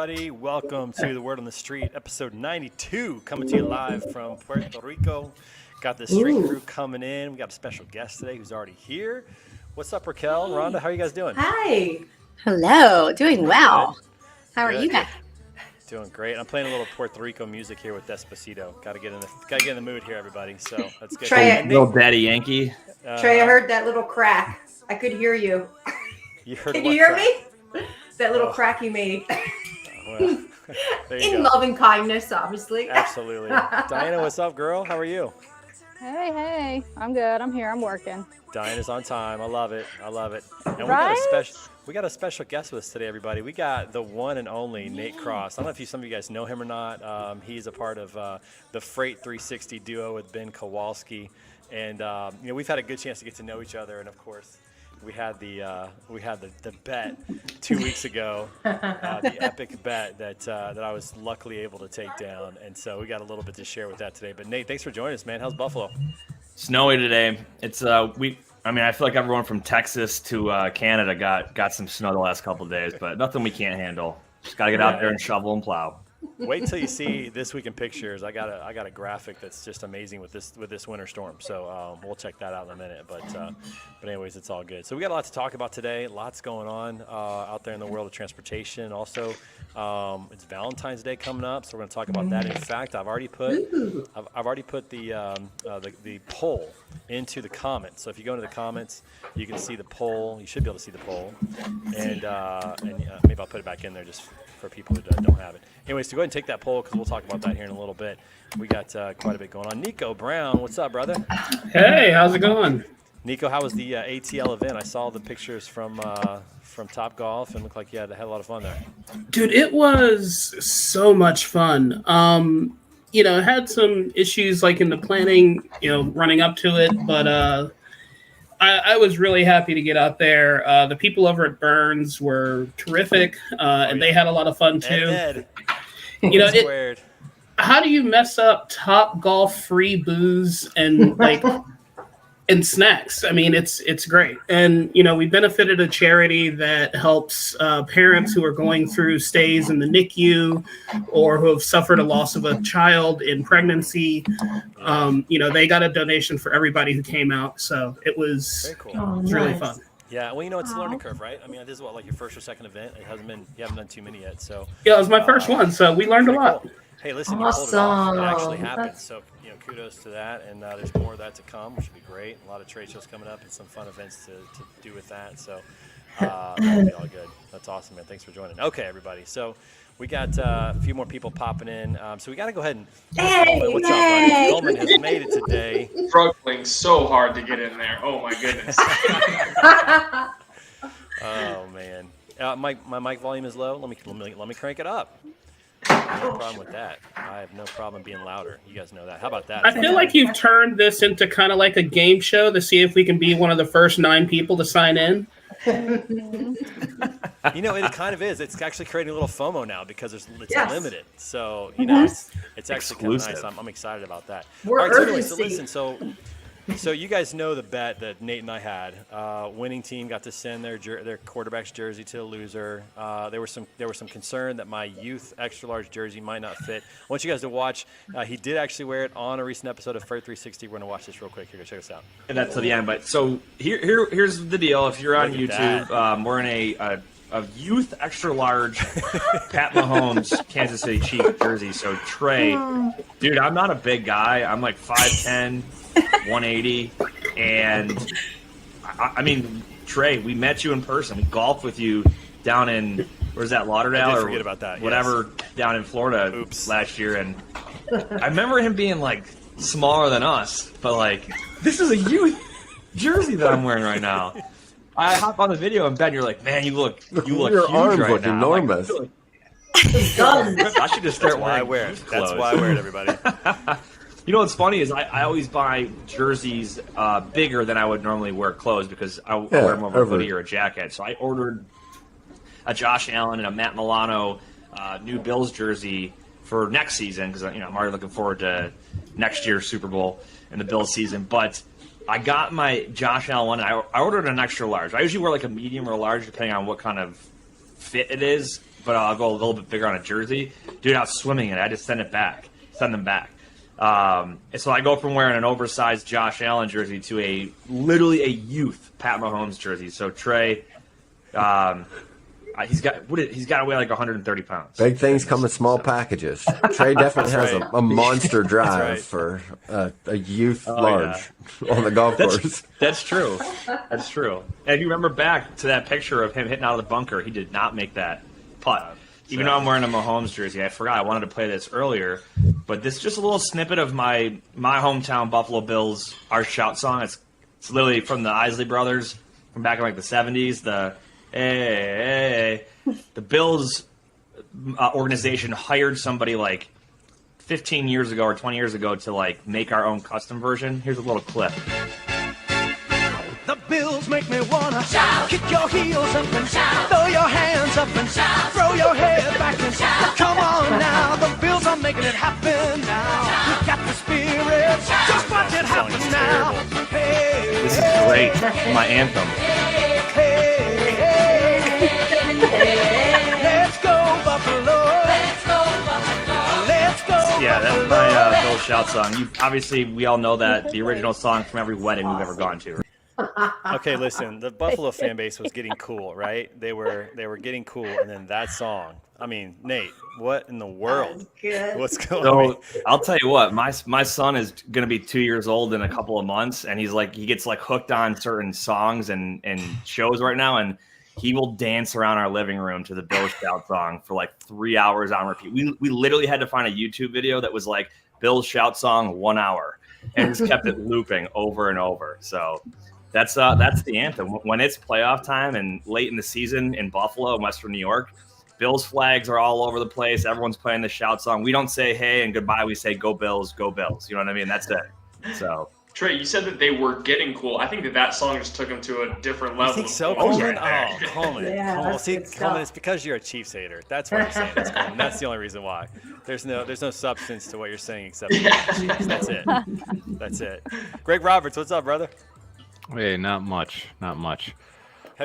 everybody. Welcome to The Word on the Street, episode 92, coming to you live from Puerto Rico. Got the street crew coming in. We got a special guest today who's already here. What's up, Raquel? Rhonda, how are you guys doing? Hi. Hello. Doing well. Good. How are you guys? Doing great. I'm playing a little Puerto Rico music here with Despacito. Got to get in the mood here, everybody. So let's get Trey, Little Daddy Yankee. Trey, I heard that little crack. I could hear you. You heard Can what you hear crack? me? That little crack you made. Well, there you In go. loving kindness, obviously. Absolutely. Diana, what's up, girl? How are you? Hey, I'm good. I'm here. I'm working. Diana's on time. I love it. And Right? we got a special guest with us today, everybody. We got the one and only Nate Cross. I don't know if some of you guys know him or not. He's a part of the Freight 360 duo with Ben Kowalski, and we've had a good chance to get to know each other. And of course, we had the bet 2 weeks ago, the epic bet that I was luckily able to take down, and so we got a little bit to share with that today. But Nate, thanks for joining us, man. How's Buffalo? Snowy today. It's I feel like everyone from Texas to Canada got some snow the last couple of days, but nothing we can't handle. Just gotta get out there and shovel and plow. Wait till you see This Week in Pictures. I got a graphic that's just amazing with this winter storm. So we'll check that out in a minute. But anyways, it's all good. So we got a lot to talk about today. Lots going on out there in the world of transportation. Also, it's Valentine's Day coming up, so we're going to talk about that. In fact, I've already put the poll into the comments. So if you go into the comments, you can see the poll. You should be able to see the poll, and maybe I'll put it back in there just for people who don't have it. Anyways, so go ahead and take that poll because we'll talk about that here in a little bit. We got quite a bit going on. Nico Brown, what's up, brother? Hey, how's it going? Nico, how was the ATL event? I saw the pictures from Top Golf and looked like you had a lot of fun there. Dude, it was so much fun. Had some issues like in the planning, running up to it, but I was really happy to get out there. The people over at Burns were terrific, and they had a lot of fun too. How do you mess up Top Golf free booze and and snacks? I mean, it's great. And we benefited a charity that helps parents who are going through stays in the NICU or who have suffered a loss of a child in pregnancy. They got a donation for everybody who came out, so it was very cool. It was really fun. Yeah, well, it's a learning curve, right? I mean, this is like your first or second event. You haven't done too many yet, so Yeah, it was my first one, so we learned a lot. Cool. Hey, listen, you pulled it off. It actually happened. So, kudos to that. And there's more of that to come, which would be great. A lot of trade shows coming up and some fun events to do with that. So, that'll be all good. That's awesome, man. Thanks for joining. Okay, everybody. So, we got a few more people popping in. So, we got to go ahead and. What's up, buddy? Coleman has made it today. Struggling so hard to get in there. Oh, my goodness. Oh, man. My mic volume is low. Let me crank it up. No problem with that. I have no problem being louder. You guys know that. How about that? I feel like you've turned this into kind of like a game show to see if we can be one of the first 9 people to sign in. It kind of is. It's actually creating a little FOMO now because it's unlimited. So, it's actually kind of nice. I'm excited about that. We're all right, so urgency. listen, so you guys know the bet that Nate and I had. Winning team got to send their quarterback's jersey to the loser. There was some concern that my youth extra large jersey might not fit. I want you guys to watch. He did actually wear it on a recent episode of Freight 360. We're gonna watch this real quick. Here, check us out. And that's to the end. But so here's the deal. If you're on Look at YouTube, we're in a youth extra large Pat Mahomes Kansas City Chiefs jersey. So Trey, dude, I'm not a big guy. I'm like 5'10", 180, and I mean, Trey, we met you in person. We golfed with you down in where's that, Lauderdale, I did or forget about that. whatever, down in Florida. Oops. Last year, and I remember him being like smaller than us, but like this is a youth jersey that I'm wearing right now. I hop on the video and Ben, you're like, man, you look Your huge arms right look now. enormous. Like, I should just start That's why I wearing wear it. youth That's clothes. why I wear it, everybody. What's funny is I always buy jerseys bigger than I would normally wear clothes because I wear more of a hoodie or a jacket. So I ordered a Josh Allen and a Matt Milano new Bills jersey for next season because I'm already looking forward to next year's Super Bowl and the Bills season. But I got my Josh Allen one. And I ordered an extra large. I usually wear like a medium or a large depending on what kind of fit it is. but I'll go a little bit bigger on a jersey. Dude, I was swimming in it. I just send them back. And so I go from wearing an oversized Josh Allen jersey to literally a youth Pat Mahomes jersey. So Trey, he's got to weigh like 130 pounds. Big things come in small packages. Trey definitely has a monster drive for a youth large on the golf course. That's true. That's true. And if you remember back to that picture of him hitting out of the bunker, he did not make that putt. Even though I'm wearing a Mahomes jersey, I forgot I wanted to play this earlier. But this is just a little snippet of my hometown Buffalo Bills Our Shout song. It's literally from the Isley Brothers from back in like the 70s. The Bills organization hired somebody like 15 years ago or 20 years ago to like make our own custom version. Here's a little clip. The Bills make me wanna shout. Kick your heels up and shout. Throw your hands up and shout. Throw your head back and shout. Come on now, the Bills are making it happen now. We've got the spirit. Just watch it happen now. Hey, this is great. My anthem. Let's go Buffalo. Let's go Buffalo. Let's go. Yeah, that's my Bill Shout song. Obviously, we all know that the original song from every wedding we've ever gone to. Okay, listen, the Buffalo fan base was getting cool, right? They were getting cool, and then that song. I mean, Nate, what in the world? What's going on? So I'll tell you what, my son is going to be 2 years old in a couple of months, and he gets like hooked on certain songs and shows right now, and he will dance around our living room to the Bill Shout song for like 3 hours on repeat. We literally had to find a YouTube video that was like Bill Shout song 1 hour, and just kept it looping over and over. So. That's the anthem. When it's playoff time and late in the season in Buffalo and Western New York, Bills flags are all over the place. Everyone's playing the shout song. We don't say hey and goodbye. We say go Bills, go Bills. You know what I mean? That's it. So Trey, you said that they were getting cool. I think that song just took them to a different level. You think so, Coleman? Oh, Coleman. Well, see, Coleman, it's because you're a Chiefs hater. That's why you're saying this, Coleman. That's the only reason why. There's no substance to what you're saying except for the Chiefs. That's it. That's it. Greg Roberts, what's up, brother? Hey, not much. Have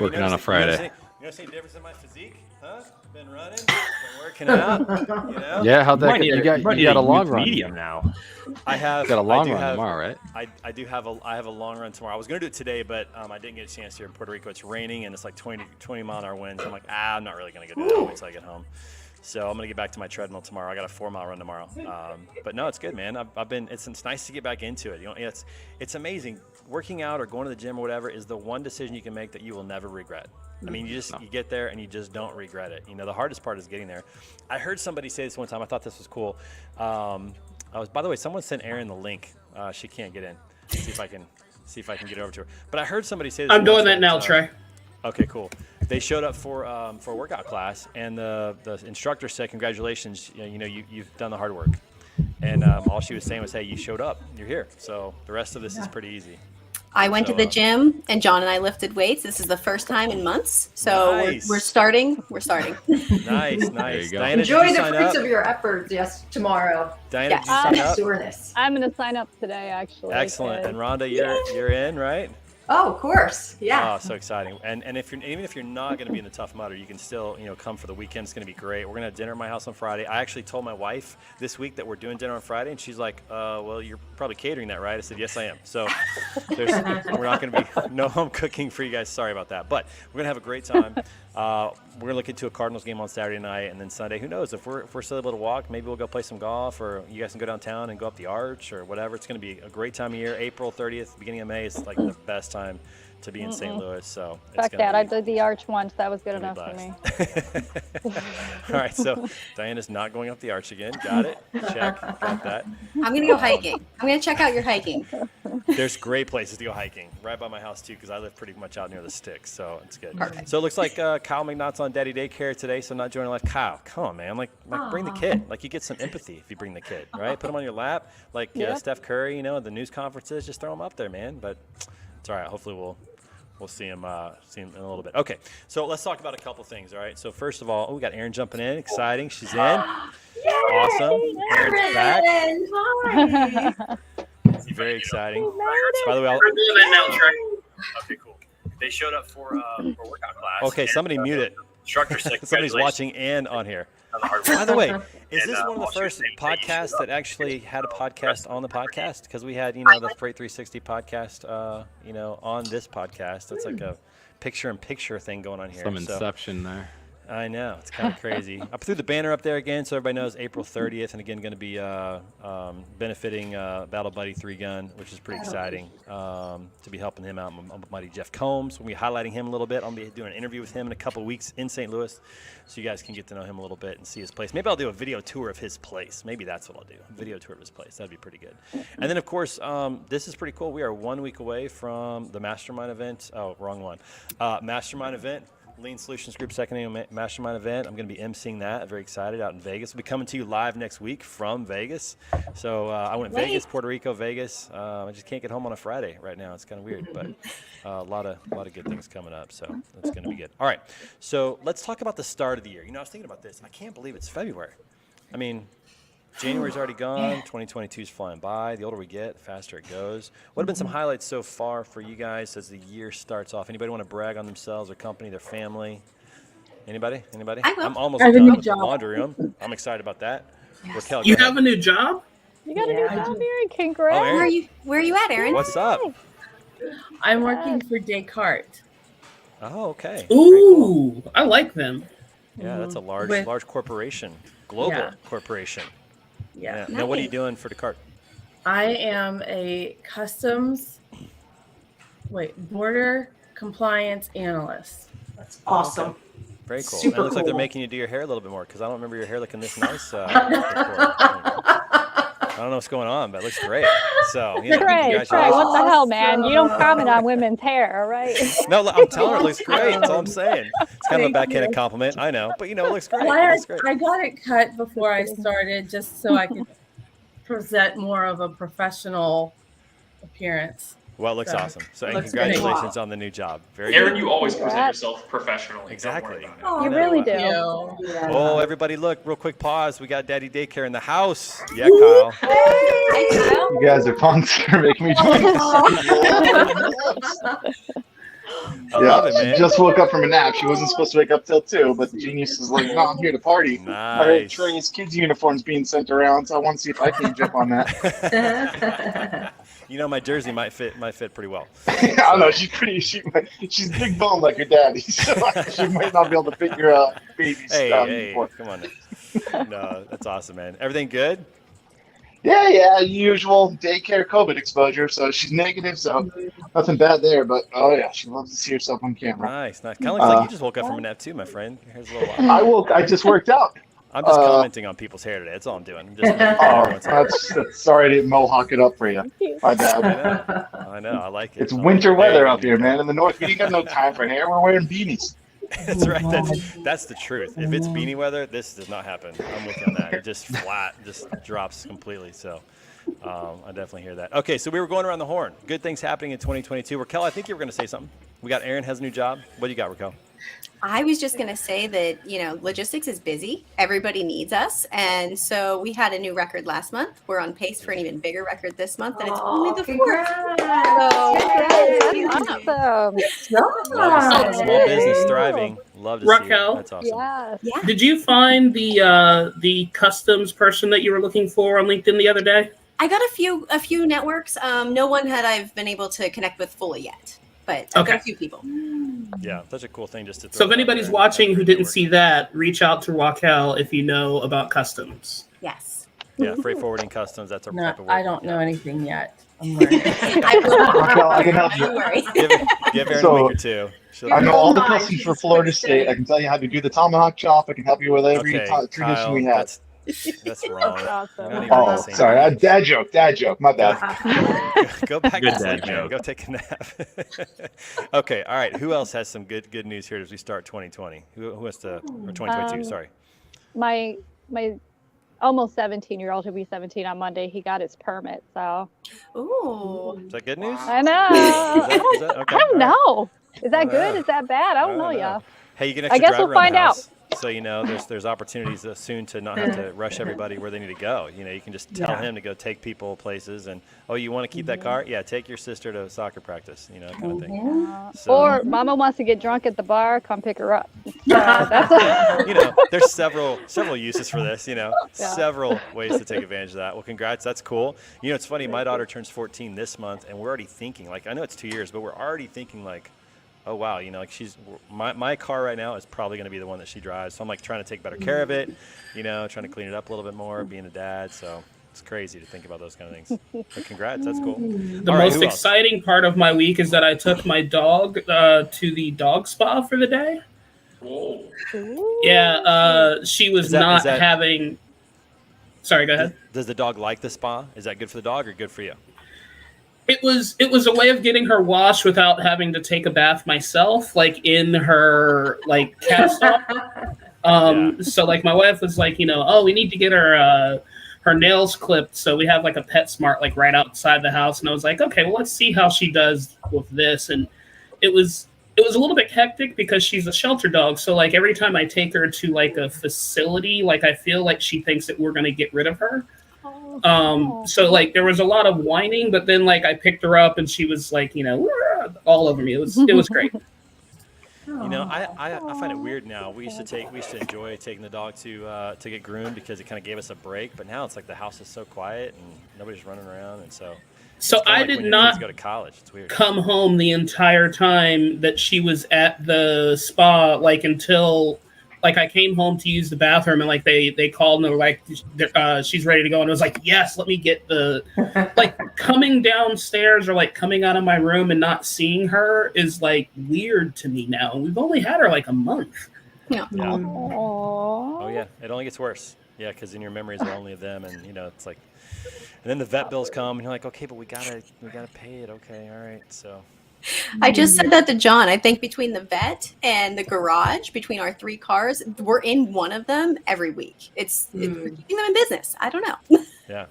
Working on a Friday. You notice any difference in my physique? Huh? Been running, been working out. You know? Yeah, how'd that go? You got a long run. Medium now. I have. Got a long run tomorrow, right? I do have a long run tomorrow. I was gonna do it today, but I didn't get a chance here in Puerto Rico. It's raining and it's like 20 mile an hour winds. I'm like, I'm not really gonna go do that until I get home. So I'm gonna get back to my treadmill tomorrow. I got a 4 mile run tomorrow. But no, it's good, man. I've been. It's nice to get back into it. You know, it's amazing. Working out or going to the gym or whatever is the one decision you can make that you will never regret. I mean, you get there and you just don't regret it. You know, the hardest part is getting there. I heard somebody say this one time. I thought this was cool. By the way, someone sent Erin the link. She can't get in. See if I can get over to her. But I heard somebody say this. I'm doing that now, Trey. Okay, cool. They showed up for a workout class, and the instructor said, "Congratulations, you've done the hard work." And all she was saying was, "Hey, you showed up. You're here." So the rest of this is pretty easy. I went to the gym, and John and I lifted weights. This is the first time in months, so nice. we're starting. Nice. Diana, Enjoy the fruits of your efforts. Yes, tomorrow. Diana, did you sign up? Soreness. I'm going to sign up today, actually. Excellent. And Rhonda, you're in, right? Oh, of course. Yeah. Oh, so exciting. And even if you're not going to be in the Tough Mudder, you can still, come for the weekend. It's going to be great. We're going to have dinner at my house on Friday. I actually told my wife this week that we're doing dinner on Friday, and she's like, well, you're probably catering that, right? I said, yes, I am. So we're not going to be no home cooking for you guys. Sorry about that. But we're going to have a great time. We're going to look into a Cardinals game on Saturday night, and then Sunday, who knows, if we're still able to walk, maybe we'll go play some golf, or you guys can go downtown and go up the Arch or whatever. It's going to be a great time of year. April 30th, beginning of May is like the best time to be in St. Louis. So fuck that. I did the Arch once. That was good enough for me. All right, so Diana's not going up the Arch again. Got it. Check. Got that. I'm going to go hiking. I'm going to check out your hiking. There's great places to go hiking right by my house too, because I live pretty much out near the sticks, so it's good. Perfect. So it looks like Kyle McNaught's on daddy daycare today, so not joining live. Kyle, come on, man. Like bring the kid. Like, you get some empathy if you bring the kid, right? Put him on your lap, like Steph Curry, at the news conferences. Just throw him up there, man. But it's all right. Hopefully we'll see him in a little bit. Okay, so let's talk about a couple things. All right. So first of all, we got Erin jumping in. Exciting. She's in. Yay! Awesome. Erin's back. Hi. Very exciting. By the way, We're doing that now, Trey. Okay, cool. They showed up for workout class. Okay, somebody mute it. Instructor sick. Somebody's watching and on here. By the way, is this one of the first podcasts that actually had a podcast on the podcast? Because we had, the Freight 360 podcast, on this podcast. That's like a picture-in-picture thing going on here. Some inception there. I know. It's kind of crazy. I threw the banner up there again so everybody knows April 30th, and again, going to be benefiting Battle Buddy 3-Gun, which is pretty exciting to be helping him out. My buddy Jeff Combs. We'll be highlighting him a little bit. I'll be doing an interview with him in a couple weeks in St. Louis, so you guys can get to know him a little bit and see his place. Maybe I'll do a video tour of his place. Maybe that's what I'll do, a video tour of his place. That'd be pretty good. And then, of course, this is pretty cool. We are 1 week away from the Mastermind event. Oh, wrong one. Mastermind event. Lean Solutions Group second annual Mastermind event. I'm going to be emceeing that. I'm very excited out in Vegas. We'll be coming to you live next week from Vegas. So I went Vegas, Puerto Rico, Vegas. I just can't get home on a Friday right now. It's kind of weird, but a lot of good things coming up. So that's going to be good. All right. So let's talk about the start of the year. I was thinking about this. I can't believe it's February. I mean, January's already gone. 2022 is flying by. The older we get, the faster it goes. What have been some highlights so far for you guys as the year starts off? Anybody want to brag on themselves, their company, their family? Anybody? I will. I'm almost done with the laundry room. I'm excited about that. Raquel, You have a new job? You got a new job, Aaron. Congrats. Oh, Aaron. Where are you at, Aaron? What's up? I'm working for Descartes. Oh, okay. Ooh, I like them. Yeah, that's a large corporation, global corporation. Yeah. Now, what are you doing for Descartes? I am a border compliance analyst. That's awesome. Very cool. Super It looks like they're cool. making you do your hair a little bit more because I don't remember your hair looking this nice. I don't know what's going on, but it looks great. So, Trey, congratulations. what the hell, man? You don't comment on women's hair, all right? No, I'm telling her it looks great. That's all I'm saying. It's kind of a backhanded compliment, I know, but it looks great. It looks great. I got it cut before I started just so I could present more of a professional appearance. Well, it looks awesome. So, and Looks congratulations great. on the new job. Very Aaron, good. you always present yourself professionally. Exactly. You really do. Oh, everybody, look, real quick pause. We got Daddy Daycare in the house. Yeah, Kyle. You guys are punks for making me join this. I love it, man. She just woke up from a nap. She wasn't supposed to wake up till 2, but the genius is like, no, I'm here to party. Nice. I heard Trey's kids' uniforms being sent around, so I want to see if I can jump on that. My jersey might fit pretty well. I don't know. She's big boned like her daddy, so she might not be able to fit your baby's uniform. Come on. No, that's awesome, man. Everything good? Yeah, usual daycare COVID exposure. So she's negative, so nothing bad there. But she loves to see herself on camera. Nice. Kind of looks like you just woke up from a nap too, my friend. Your hair's a little wild. I just worked out. I'm just commenting on people's hair today. That's all I'm doing. Sorry I didn't mohawk it up for you. My bad. I know. I like it. It's winter weather up here, man. In the north, we ain't got no time for hair. We're wearing beanies. That's right. That's the truth. If it's beanie weather, this does not happen. I'm with you on that. It just drops completely. So I definitely hear that. Okay, so we were going around the horn. Good things happening in 2022. Raquel, I think you were going to say something. We got Aaron has a new job. What do you got, Raquel? I was just going to say that, logistics is busy. Everybody needs us. And so we had a new record last month. We're on pace for an even bigger record this month. And it's only the 4th. Awesome. Small business thriving. Love to see Raquel, it. That's awesome. Yeah. Did you find the customs person that you were looking for on LinkedIn the other day? I got a few networks. No one I've been able to connect with fully yet. But I've got a few people. Yeah, such a cool thing just to throw. So if anybody's watching who didn't see that, reach out to Raquel if you know about customs. Yes. Yeah, freight forwarding customs. That's our type of work. I don't know anything yet. I'm learning. Raquel, I can help you. Don't worry. Give Aaron a week or two. I know all the customs for Florida State. I can tell you how to do the tomahawk chop. I can help you with every tradition Kyle, we have. That's wrong. Oh, sorry. Dad joke. My bad. Go back Good to sleep, dad man. joke. Go take a nap. Okay, all right. Who else has some good news here as we start 2020? Who has to, or 2022, sorry. My almost 17-year-old who'll be 17 on Monday, he got his permit, so. Ooh. Is that good news? I know. Okay, I don't all right. know. Is that good? Is that bad? I don't know, y'all. Hey, you can I guess we'll find out. So, there's opportunities soon to not have to rush everybody where they need to go. You can just tell him to go take people places and, oh, you want to keep that car? Yeah, take your sister to soccer practice, kind of thing. So, or Mama wants to get drunk at the bar, come pick her up. That's there's several uses for this, several ways to take advantage of that. Well, congrats. That's cool. It's funny. My daughter turns 14 this month, and we're already thinking, I know it's 2 years, but we're already thinking oh, wow, she's my car right now is probably going to be the one that she drives. So I'm trying to take better care of it, trying to clean it up a little bit more, being a dad. So it's crazy to think about those kind of things. But congrats. That's cool. The most exciting part of my week is that I took my dog to the dog spa for the day. Whoa. Yeah, she was not having. Sorry, go ahead. Does the dog like the spa? Is that good for the dog or good for you? It was a way of getting her washed without having to take a bath myself, in her cast off. So my wife was oh, we need to get her nails clipped. So we have a PetSmart right outside the house, and I was okay, well, let's see how she does with this. And it was a little bit hectic because she's a shelter dog. So every time I take her to a facility, I feel like she thinks that we're going to get rid of her. So there was a lot of whining, but then I picked her up and she was all over me. It was great. I find it weird now. We used to enjoy taking the dog to get groomed because it kind of gave us a break. But now it's the house is so quiet and nobody's running around, and so. So I did not go to college. It's weird. Come home the entire time that she was at the spa, until. I came home to use the bathroom and they called and they were she's ready to go. And I was yes, let me get the, coming downstairs or coming out of my room and not seeing her is weird to me now. We've only had her a month. Yeah. Oh yeah. It only gets worse. Yeah. Cause in your memories are only of them. And it's and then the vet bills come and you're okay, but we gotta pay it. Okay. All right. So. I just said that to John. I think between the vet and the garage, between our 3 cars, we're in one of them every week. It's we're keeping them in business. I don't know. Yeah,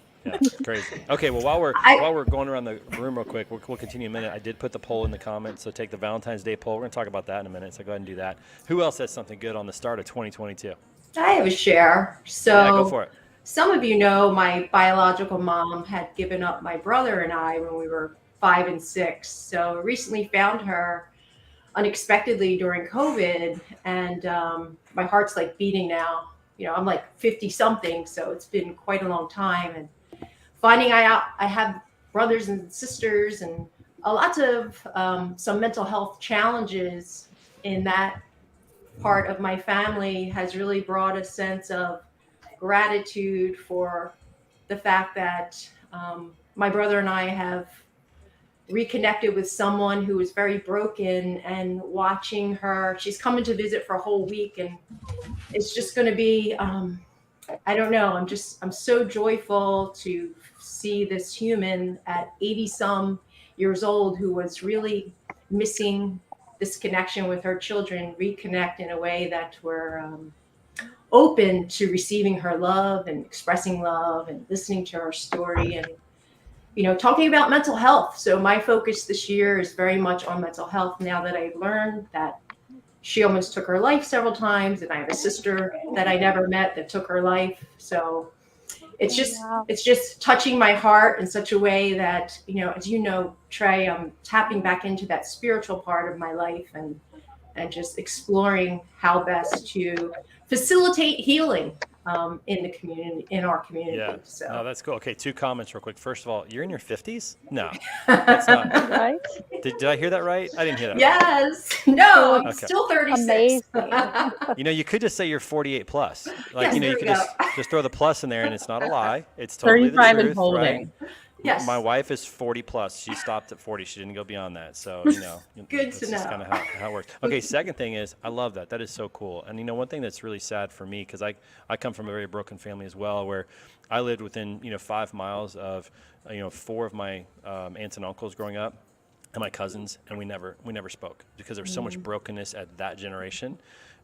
crazy. Okay, well, while we're going around the room real quick, we'll continue a minute. I did put the poll in the comments, so take the Valentine's Day poll. We're going to talk about that in a minute, so go ahead and do that. Who else has something good on the start of 2022? I have a share. So yeah, go for it. Some of you know my biological mom had given up my brother and I when we were 5 and 6. So I recently found her unexpectedly during COVID, and my heart's beating now. I'm 50 something, so it's been quite a long time. And finding out I have brothers and sisters and a lot of some mental health challenges in that part of my family has really brought a sense of gratitude for the fact that my brother and I have reconnected with someone who was very broken, and watching her, she's coming to visit for a whole week, and it's just going to be, I don't know. I'm so joyful to see this human at 80 some years old who was really missing this connection with her children, reconnect in a way that we're open to receiving her love and expressing love and listening to her story and talking about mental health. So my focus this year is very much on mental health now that I've learned that she almost took her life several times, and I have a sister that I never met that took her life. So it's just touching my heart in such a way that, as you know, Trey, I'm tapping back into that spiritual part of my life and just exploring how best to facilitate healing in the community, in our community. Yeah. So. Oh, that's cool. Okay, 2 comments real quick. First of all, you're in your 50s? No, that's not. Right? Did I hear that right? I didn't hear that. Yes. No, I'm still 36. You could just say you're 48 plus. Yes, you could just throw the plus in there, and it's not a lie. It's totally 35 the truth, and holding. right? Yes. My wife is 40 plus. She stopped at 40. She didn't go beyond that. So, Good that's to just know. kind of how it works. Okay, second thing is, I love that. That is so cool. And, one thing that's really sad for me, because I come from a very broken family as well, where I lived within, 5 miles of, 4 of my aunts and uncles growing up, and my cousins, and we never spoke because there was so much brokenness at that generation.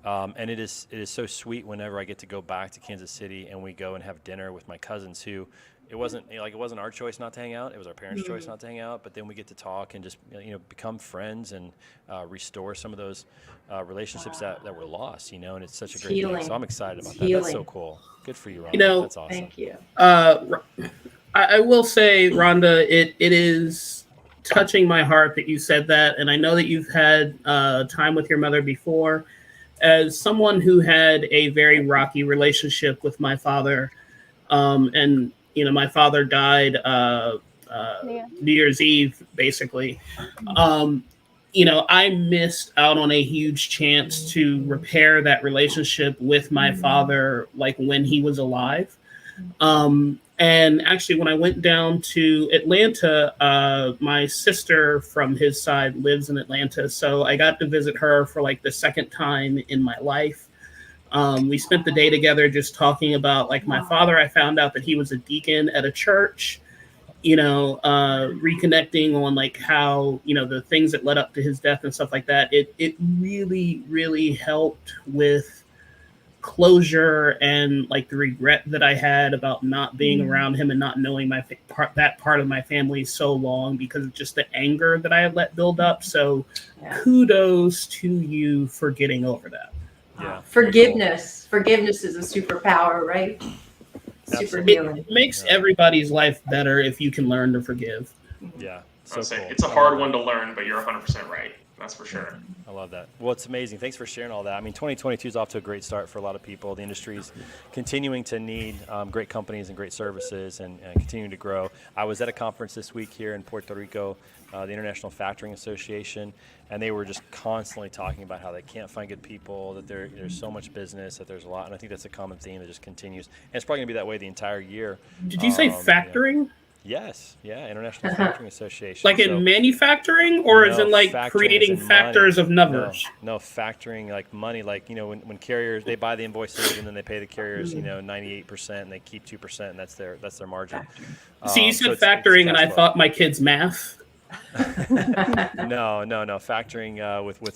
And it is so sweet whenever I get to go back to Kansas City and we go and have dinner with my cousins who, it wasn't our choice not to hang out. It was our parents' choice not to hang out. But then we get to talk and just become friends and restore some of those relationships that were lost. And it's such a great thing. So I'm excited about that. That's so cool. Good for you, Rhonda. That's awesome. Thank you. I will say, Rhonda, it is touching my heart that you said that, and I know that you've had time with your mother before. As someone who had a very rocky relationship with my father, and my father died New Year's Eve, basically. I missed out on a huge chance to repair that relationship with my father, like when he was alive. And actually, when I went down to Atlanta, my sister from his side lives in Atlanta. So I got to visit her for like the second time in my life. We spent the day together just talking about like my father. I found out that he was a deacon at a church, reconnecting on like how, the things that led up to his death and stuff like that. It really, really helped with closure and like the regret that I had about not being around him and not knowing that part of my family so long because of just the anger that I had let build up. So kudos to you for getting over that. Yeah. Forgiveness. Cool. Forgiveness is a superpower, right? Super healing. It makes everybody's life better if you can learn to forgive. Yeah. So cool. It's a hard one to learn, but you're 100% right. That's for sure. I love that. Well, it's amazing. Thanks for sharing all that. I mean, 2022 is off to a great start for a lot of people. The industry's continuing to need great companies and great services and continuing to grow. I was at a conference this week here in Puerto Rico, the International Factoring Association, and they were just constantly talking about how they can't find good people, that there's so much business, that there's a lot. And I think that's a common theme that just continues. And it's probably going to be that way the entire year. Did you say factoring? Yes, yeah, International Factoring Association. Like in manufacturing, or is it like creating factors of numbers? No, factoring like money, like when carriers they buy the invoices and then they pay the carriers 98% and they keep 2% and that's their margin. See, you said factoring and I thought my kids' math. No. Factoring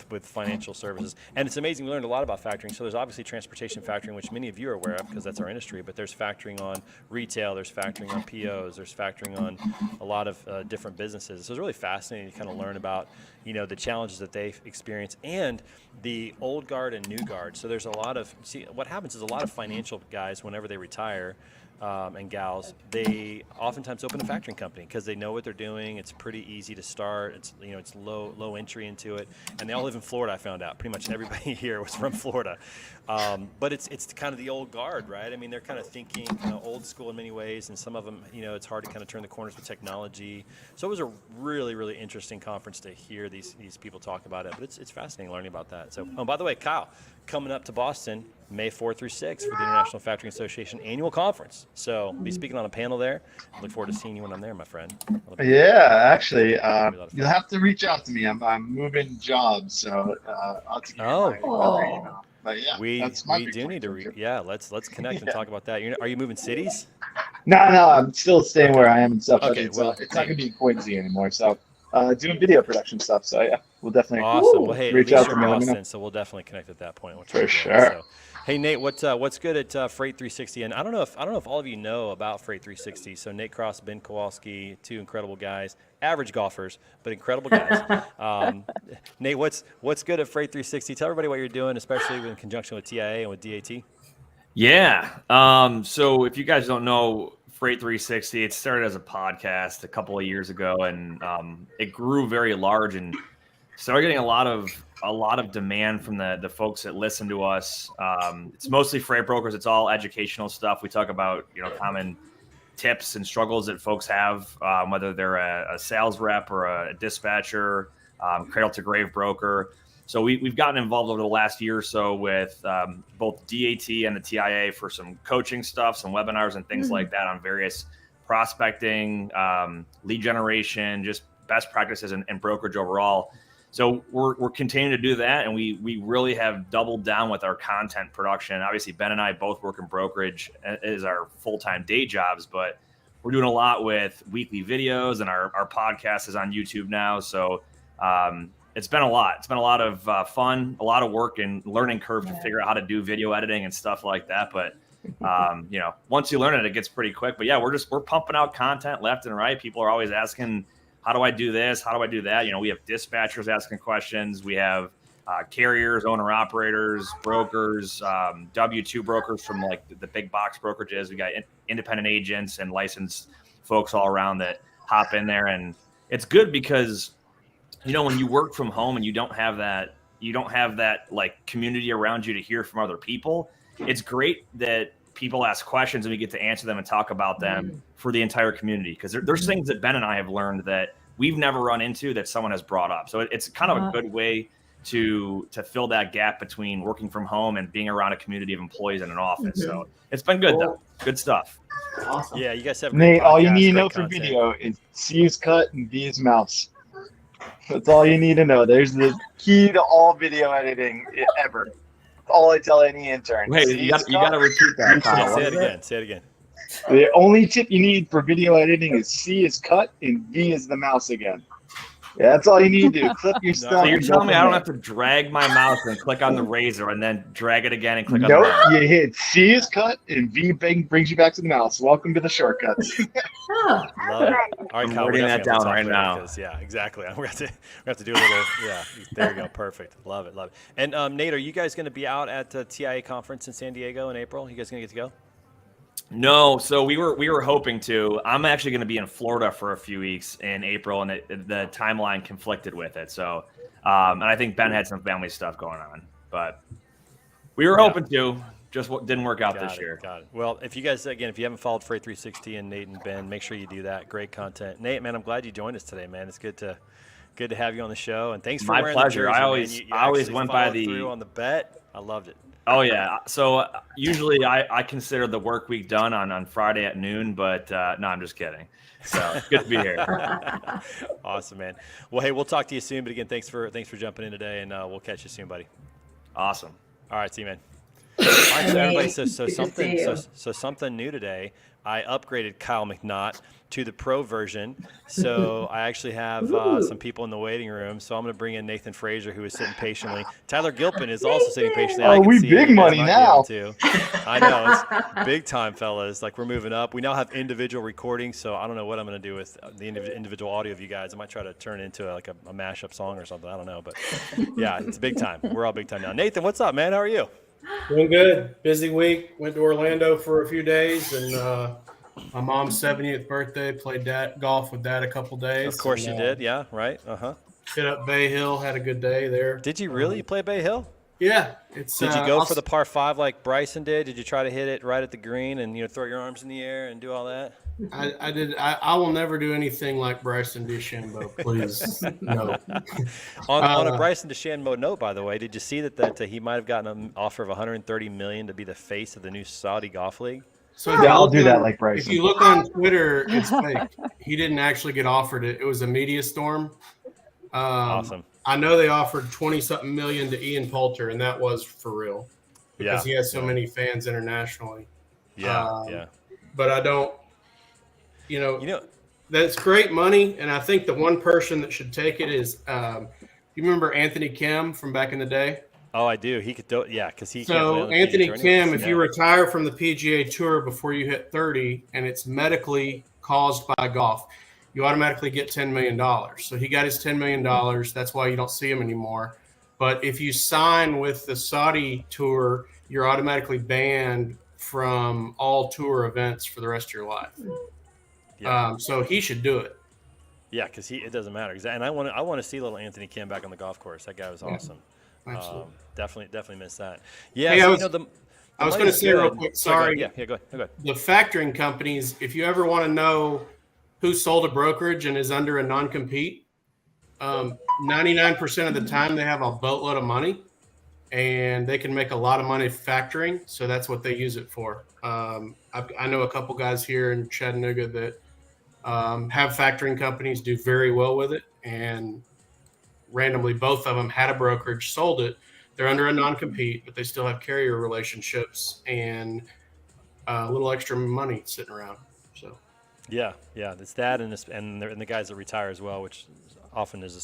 with financial services, and it's amazing. We learned a lot about factoring. So there's obviously transportation factoring, which many of you are aware of because that's our industry. But there's factoring on retail. There's factoring on POs. There's factoring on a lot of different businesses. So it's really fascinating to kind of learn about the challenges that they experience and the old guard and new guard. So there's what happens is a lot of financial guys whenever they retire. And gals, they oftentimes open a factoring company because they know what they're doing. It's pretty easy to start. It's it's low entry into it, and they all live in Florida. I found out pretty much everybody here was from Florida, but it's kind of the old guard, right? I mean, they're kind of thinking kind of old school in many ways, and some of them, it's hard to kind of turn the corners with technology. So it was a really, really interesting conference to hear these people talk about it. But it's fascinating learning about that. So, by the way, Kyle, coming up to Boston, May 4 through 6 for the International Factoring Association annual conference. So be speaking on a panel there. I look forward to seeing you when I'm there, my friend. Yeah, actually, you'll have to reach out to me. I'm moving jobs, so I'll have to give you my email. But yeah, we do need to let's connect and talk about that. Are you moving cities? No, I'm still staying where I am and stuff. Okay, but it's not gonna be in Quincy anymore. So doing video production stuff. So yeah, we'll definitely awesome. Well, hey, reach out to me. Boston, so we'll definitely connect at that point. For sure. So. Hey Nate, what's good at Freight 360? And I don't know if all of you know about Freight 360. So Nate Cross, Ben Kowalski, two incredible guys, average golfers, but incredible guys. Nate, what's good at Freight 360? Tell everybody what you're doing, especially in conjunction with TIA and with DAT. Yeah. So if you guys don't know Freight 360, it started as a podcast a couple of years ago, and it grew very large and started getting a lot of demand from the folks that listen to us. It's mostly freight brokers. It's all educational stuff. We talk about common tips and struggles that folks have, whether they're a sales rep or a dispatcher, cradle to grave broker. So we've gotten involved over the last year or so with both DAT and the TIA for some coaching stuff, some webinars and things like that on various prospecting, lead generation, just best practices and brokerage overall. So we're continuing to do that, and we really have doubled down with our content production. Obviously, Ben and I both work in brokerage as our full-time day jobs, but we're doing a lot with weekly videos, and our podcast is on YouTube now. So it's been a lot. It's been a lot of fun, a lot of work and learning curve to figure out how to do video editing and stuff like that. But once you learn it, it gets pretty quick. But yeah, we're pumping out content left and right. People are always asking, how do I do this? How do I do that? We have dispatchers asking questions. We have carriers, owner operators, brokers, W-2 brokers from like the big box brokerages. We got independent agents and licensed folks all around that hop in there. And it's good because, when you work from home and you don't have that like community around you to hear from other people, it's great that people ask questions and we get to answer them and talk about them for the entire community. Because there's things that Ben and I have learned that we've never run into that someone has brought up. So it's kind of a good way to fill that gap between working from home and being around a community of employees in an office. So it's been good though. Good stuff. Awesome. Yeah, you guys have Nate, all you need to know content. for video is C is cut and V is mouse. That's all you need to know. There's the key to all video editing ever. That's all I tell any intern. Wait, you got to repeat that. Yeah, say it again. The only tip you need for video editing is C is cut and V is the mouse again. Yeah, that's all you need to do. Clip your stuff. So you're telling me I don't have to drag my mouse and click on the razor and then drag it again and click on the Nope, mouse? you hit C is cut and V brings you back to the mouse. Welcome to the shortcuts. Love it. All right, I'm Kyle, writing that down right now. Because, yeah, exactly. We have to do a little. Yeah, there you go. Perfect. Love it. And Nate, are you guys going to be out at the TIA conference in San Diego in April? You guys going to get to go? No, so we were hoping to. I'm actually going to be in Florida for a few weeks in April, and the timeline conflicted with it. So, and I think Ben had some family stuff going on, but we were hoping to. Just didn't work out this year. Got it. Well, if you guys, again, if you haven't followed Freight 360 and Nate and Ben, make sure you do that. Great content. Nate, man, I'm glad you joined us today, man. It's good to have you on the show, and thanks for My wearing pleasure. the jersey, I always man. You went by followed through on the bet. I loved it. Oh yeah. So usually I consider the work week done on Friday at noon, but no, I'm just kidding. So good to be here. Awesome, man. Well, hey, we'll talk to you soon. But again, thanks for jumping in today, and we'll catch you soon, buddy. Awesome. All right, see you, man. All right, so everybody, so something new today. I upgraded Kyle McNaught to the pro version. So I actually have some people in the waiting room. So I'm going to bring in Nathan Frazier, who is sitting patiently. Tyler Gilpin is also sitting patiently. Oh, we big money now. I know. It's big time, fellas. Like, we're moving up. We now have individual recordings. So I don't know what I'm going to do with the individual audio of you guys. I might try to turn it into a mashup song or something. I don't know. But yeah, it's big time. We're all big time now. Nathan, what's up, man? How are you? Doing good. Busy week. Went to Orlando for a few days, and my mom's 70th birthday. Played golf with Dad a couple days. Of course you did. Yeah, right. Hit up Bay Hill. Had a good day there. Did you really play Bay Hill? Yeah. Did you go for the par 5 like Bryson did? Did you try to hit it right at the green and throw your arms in the air and do all that? I did. I will never do anything like Bryson DeChambeau. Please, no. on a Bryson DeChambeau note, by the way, did you see that he might have gotten an offer of $130 million to be the face of the new Saudi Golf League? So yeah, I'll do that like Bryson. If you look on Twitter, it's fake. He didn't actually get offered it. It was a media storm. Awesome. I know they offered 20-something million to Ian Poulter, and that was for real because he has so many fans internationally. Yeah. But I don't. That's great money, and I think the one person that should take it is. You remember Anthony Kim from back in the day? Oh, I do. He could do it. Yeah, because he. So Anthony Kim, if you retire from the PGA Tour before you hit 30, and it's medically caused by golf, you automatically get $10 million. So he got his $10 million. That's why you don't see him anymore. But if you sign with the Saudi Tour, you're automatically banned from all tour events for the rest of your life. Yeah. So he should do it. Yeah, because it doesn't matter. And I want to see little Anthony Kim back on the golf course. That guy was awesome. Absolutely. Definitely missed that. Yeah. Hey, so, I was going to say real quick. Sorry. Go ahead. The factoring companies, if you ever want to know who sold a brokerage and is under a non-compete, 99% of the time they have a boatload of money and they can make a lot of money factoring. So that's what they use it for. I know a couple guys here in Chattanooga that have factoring companies, do very well with it. And randomly, both of them had a brokerage, sold it. They're under a non-compete, but they still have carrier relationships and a little extra money sitting around. So, yeah, it's that and the guys that retire as well, which often is the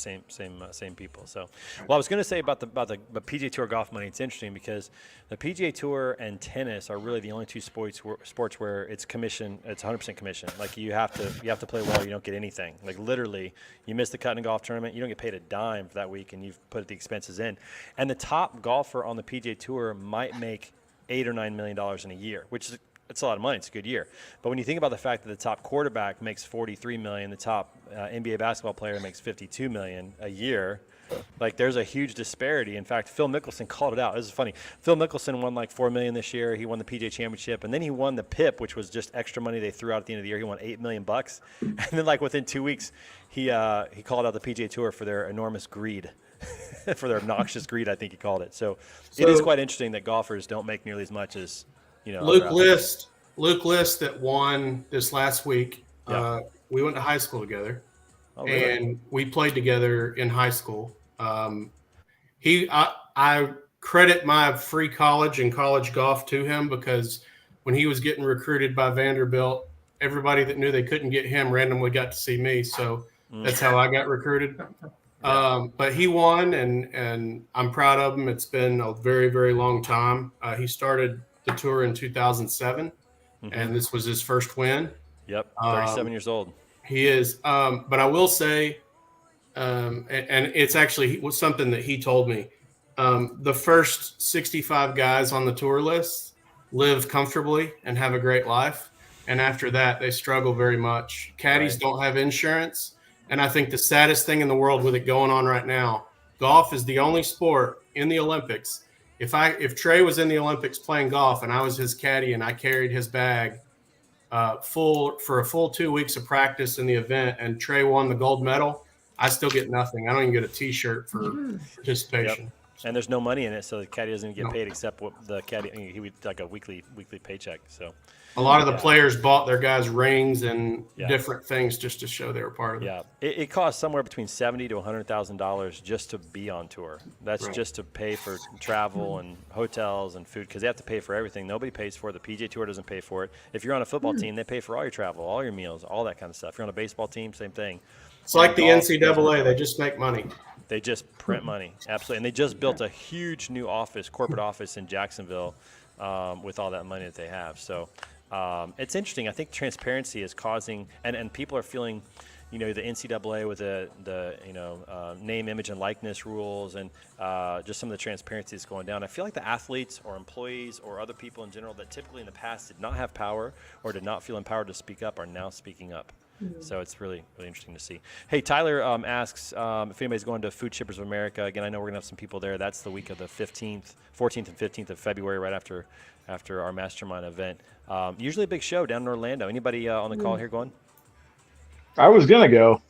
same people. So, well, I was going to say about the PGA Tour golf money. It's interesting because the PGA Tour and tennis are really the only two sports where it's commission. It's 100% commission. Like you have to play well. You don't get anything. Like literally, you miss the cut in a golf tournament, you don't get paid a dime for that week, and you've put the expenses in. And the top golfer on the PGA Tour might make $8 or $9 million in a year, which is it's a lot of money. It's a good year. But when you think about the fact that the top quarterback makes $43 million, the top NBA basketball player makes $52 million a year, like there's a huge disparity. In fact, Phil Mickelson called it out. This is funny. Phil Mickelson won like $4 million this year. He won the PGA Championship, and then he won the PIP, which was just extra money they threw out at the end of the year. He won $8 million, and then like within 2 weeks, he called out the PGA Tour for their enormous greed. For their obnoxious greed, I think he called it. So it is quite interesting that golfers don't make nearly as much as Luke List that won this last week. Yeah. We went to high school together, and we played together in high school. I credit my free college and college golf to him because when he was getting recruited by Vanderbilt, everybody that knew they couldn't get him randomly got to see me. So that's how I got recruited. But he won, and I'm proud of him. It's been a very, very long time. He started the tour in 2007, and this was his first win. Yep, 37 years old. He is. But I will say, and it's actually something that he told me, the first 65 guys on the tour list live comfortably and have a great life. And after that, they struggle very much. Caddies don't have insurance. And I think the saddest thing in the world with it going on right now, golf is the only sport in the Olympics. If Trey was in the Olympics playing golf and I was his caddy and I carried his bag for a full 2 weeks of practice in the event and Trey won the gold medal, I still get nothing. I don't even get a T-shirt for participation. Yep. And there's no money in it, so the caddy doesn't get paid except what the caddy. He would like a weekly paycheck. So a lot of the players bought their guys rings and different things just to show they were part of it. Yeah, it costs somewhere between $70,000 to $100,000 just to be on tour. That's just to pay for travel and hotels and food because they have to pay for everything. Nobody pays for it. The PGA Tour doesn't pay for it. If you're on a football team, they pay for all your travel, all your meals, all that kind of stuff. If you're on a baseball team, same thing. It's like the NCAA. They just make money. They just print money, absolutely. And they just built a huge new corporate office in Jacksonville with all that money that they have. So it's interesting. I think transparency is causing, and people are feeling, the NCAA with the name, image, and likeness rules and just some of the transparency is going down. I feel like the athletes or employees or other people in general that typically in the past did not have power or did not feel empowered to speak up are now speaking up. So it's really, really interesting to see. Hey, Tyler asks if anybody's going to Food Shippers of America. Again, I know we're going to have some people there. That's the week of the 14th and 15th of February, right after our mastermind event. Usually a big show down in Orlando. Anybody on the call here going? I was going to go.